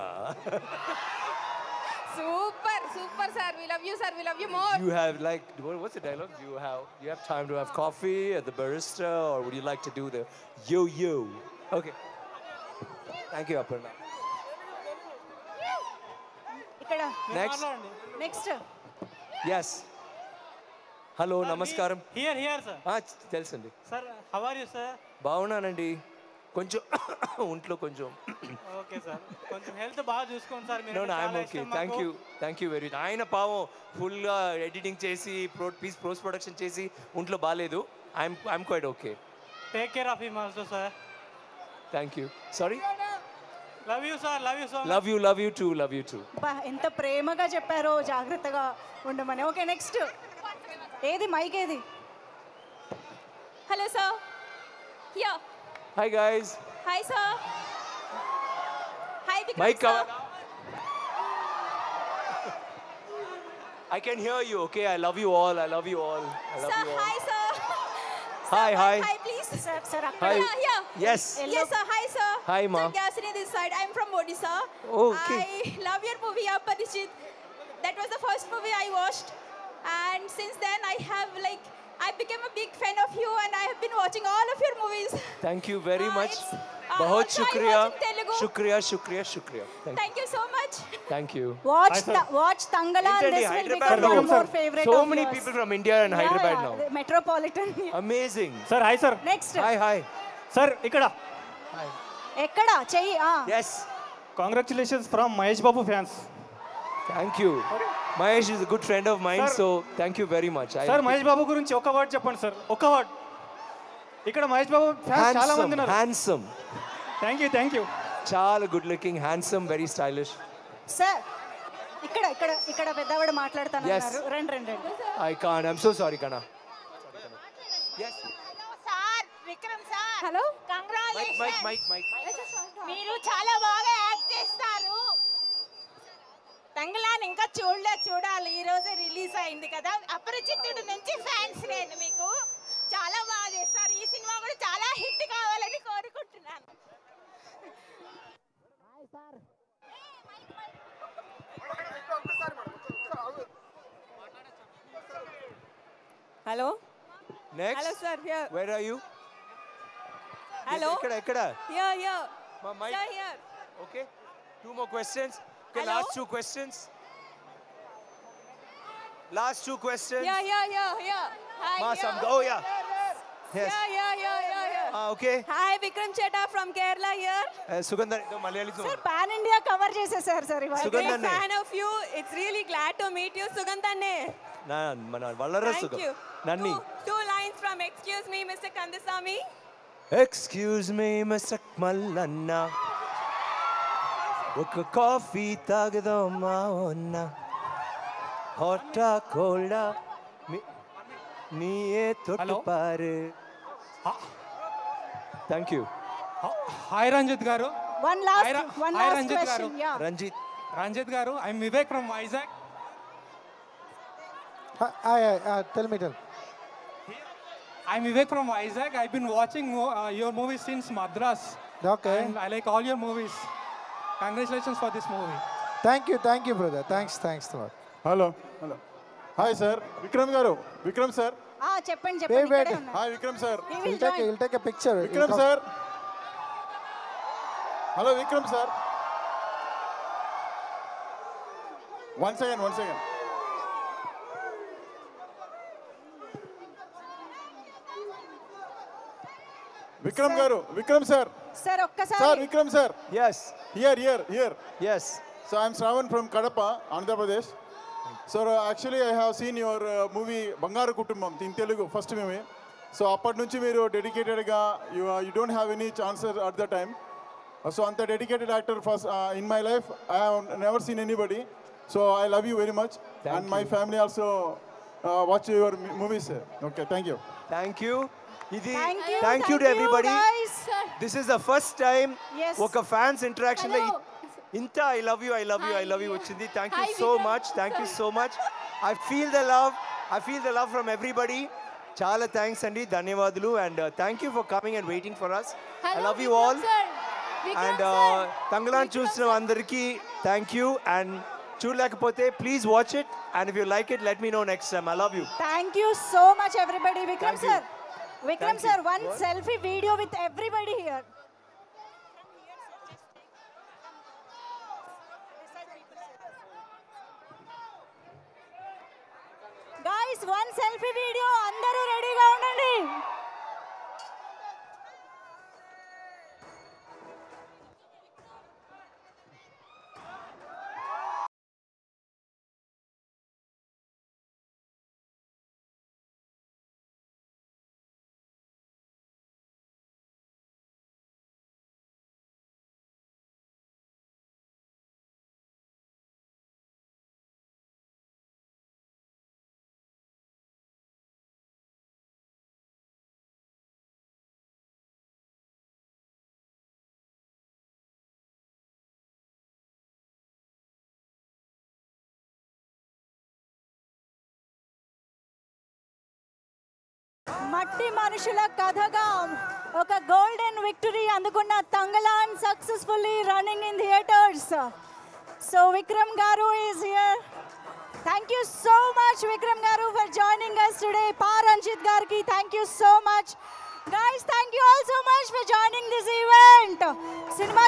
Super, sir. We love you, sir. We love you more. You have like, what's the dialogue? Do you have time to have coffee at the barista, or would you like to do the yo? Okay. Thank you, Aparna. ఇక్కడ. Next. Yes. Hello, namaskaram. Here, sir. తెలుసండి. Sir, how are you, sir? బాగున్నానండి. కొంచెం ఒంట్లో కొంచెం. Okay sir. కొంచెం హెల్త్ బాగా చూసుకోండి సార్ మీరు. No, I'm okay. Thank you very much. ఆయన పావం ఫుల్గా ఎడిటింగ్ చేసి పోస్ట్ ప్రొడక్షన్ చేసి ఒంట్లో బాగాలేదు. I'm quite okay. Take care of him also, sir. Thank you. Sorry? Love you, sir. Love you so much. Love you too. ఎంత ప్రేమగా చెప్పారో, జాగ్రత్తగా ఉండమని. Okay, next. ఏది మైక్ ఏది? Hello sir. Here. Hi guys. Hi sir. Hi Vikram Mic sir. I can hear you. Okay, I love you all. Sir, hi sir. Hi. Hi please. Sir. Hi. Yeah. Yes. Yes sir. Hi sir. Hi ma. Sir, Gasini this side. I'm from Odisha. Okay. I love your movie Aparijit. That was the first movie I watched, and since then I became a big fan of you, and I have been watching all of your movies. Thank you very much. बहुत शुक्रिया. Thank you so much. Thank you. Watch Tangalan. This will become one more favorite. So of many yours. people from India and Hyderabad now. Metropolitan. Amazing. Sir, hi sir. Next. Hi. Sir, ఇక్కడ. ఎక్కడ చెయ్యి? Yes. Congratulations from Mahesh Babu fans. Thank you. Mahesh is a good friend of mine, Sir. so thank you very much. Sir, Mahesh Babu గురించి ఒక వర్డ్ చెప్పండి సార్. ఒక వర్డ్. ఇక్కడ మహేష్ బాబు ఫ్యాన్స్ చాలా మంది ఉన్నారు. Handsome. Thank you. చాలా good looking, handsome, very stylish. Sir, ఇక్కడ పెద్దవాడ మాట్లాడుతున్నారు. రండి. I can't. I'm so sorry, Kana. Yes. Sir Vikram sir. Hello. Congratulations. Mike. మీరు చాలా బాగా యాక్ట్ చేస్తారు. తంగలాన్ ఇంకా చూడాలి. ఈ రోజు రిలీజ్ అయింది కదా. అపరిచితుడు నుంచి ఫ్యాన్స్ నేను మీకు. చాలా బాగా చేస్తారు. ఈ సినిమా కూడా చాలా హిట్ కావాలని కోరుకుంటున్నాను. Hello. Next. Hello sir. Here. Where are you? Hello. Ekkada. Here. Mic. Sir, here. Okay. 2 more questions. Okay, Hello? last 2 questions. Last 2 questions. Yeah. Hi. Masam. here. Oh, yeah. Yes. Yeah. Okay. Hi, Vikram Cheta from Kerala here. Sugandhani. Malayali sir pan India cover చేసేసారు సార్ ఇవాళ Big fan of you. It's really glad to meet you, Sugandhanne. మన వల్లర Thank సుగం. you. నన్ని. Two lines from Excuse Me, Mr. Kandasamy. Excuse me, Mr. Mallanna. ఒక కాఫీ తాగదామా అన్న హాటా కోల్డా నీయే తొట్టు పారు థ్యాంక్ యూ హాయ్ రంజిత్ గారు వన్ హాయ్ లాస్ట్ రంజిత్ గారు క్వశ్చన్ యా రంజిత్ గారు I'm Vivek from Vizag tell me. I'm Vivek from Vizag. I've been watching your movies since Madras. Okay. And I like all your movies. Congratulations for this movie. Thank you, brother. Thanks a lot. Hello hi sir Vikram గారు సార్ చెప్పండి Wait. ఇక్కడే ఉన్నారు. Hi Vikram sir He'll take a picture. Vikram sir hello Vikram sir one second Vikram sir sir ఒక్కసారి sir Vikram sir yes here yes so I'm Shravan from Kadapa, Andhra Pradesh. So actually I have seen your movie Bangaru Kutumbam in Telugu first movie. So అప్పటి నుంచి మీరు డెడికేటెడ్గా you don't have any chances at the time. So అంత dedicated actor first in my life I have never seen anybody. So I love you very much. And my family also watch your movies. Okay, thank you. ఇది Thank thank you you, to everybody guys. This is the first time Yes. ఒక ఫ్యాన్స్ ఇంటరాక్షన్ లో Hello. ఇంత ఐ లవ్ యూ వచ్చింది thank you Hi, so Vikram. Much I feel the love from everybody చాలా థ్యాంక్స్ అండి ధన్యవాదాలు and thank you for coming and waiting for us I love you all and Thangalaan చూసిన అందరికీ థ్యాంక్ యూ అండ్ చూడలేకపోతే please watch it and if you like it let me know next time I love you thank you so much everybody Vikram Thank you. Sir Vikram sir, one selfie video with everybody here. Guys, one selfie video. Andaru ready ga undandi. మట్టి మనుషుల కథగా ఒక గోల్డెన్ విక్టరీ అందుకున్న Thangalaan successfully running in theatres. So Vikram గారు is here. Thank you so much Vikram గారు for joining us today. Ranjith గారికి thank you so much. Guys, thank you all so much for joining this event. Cinema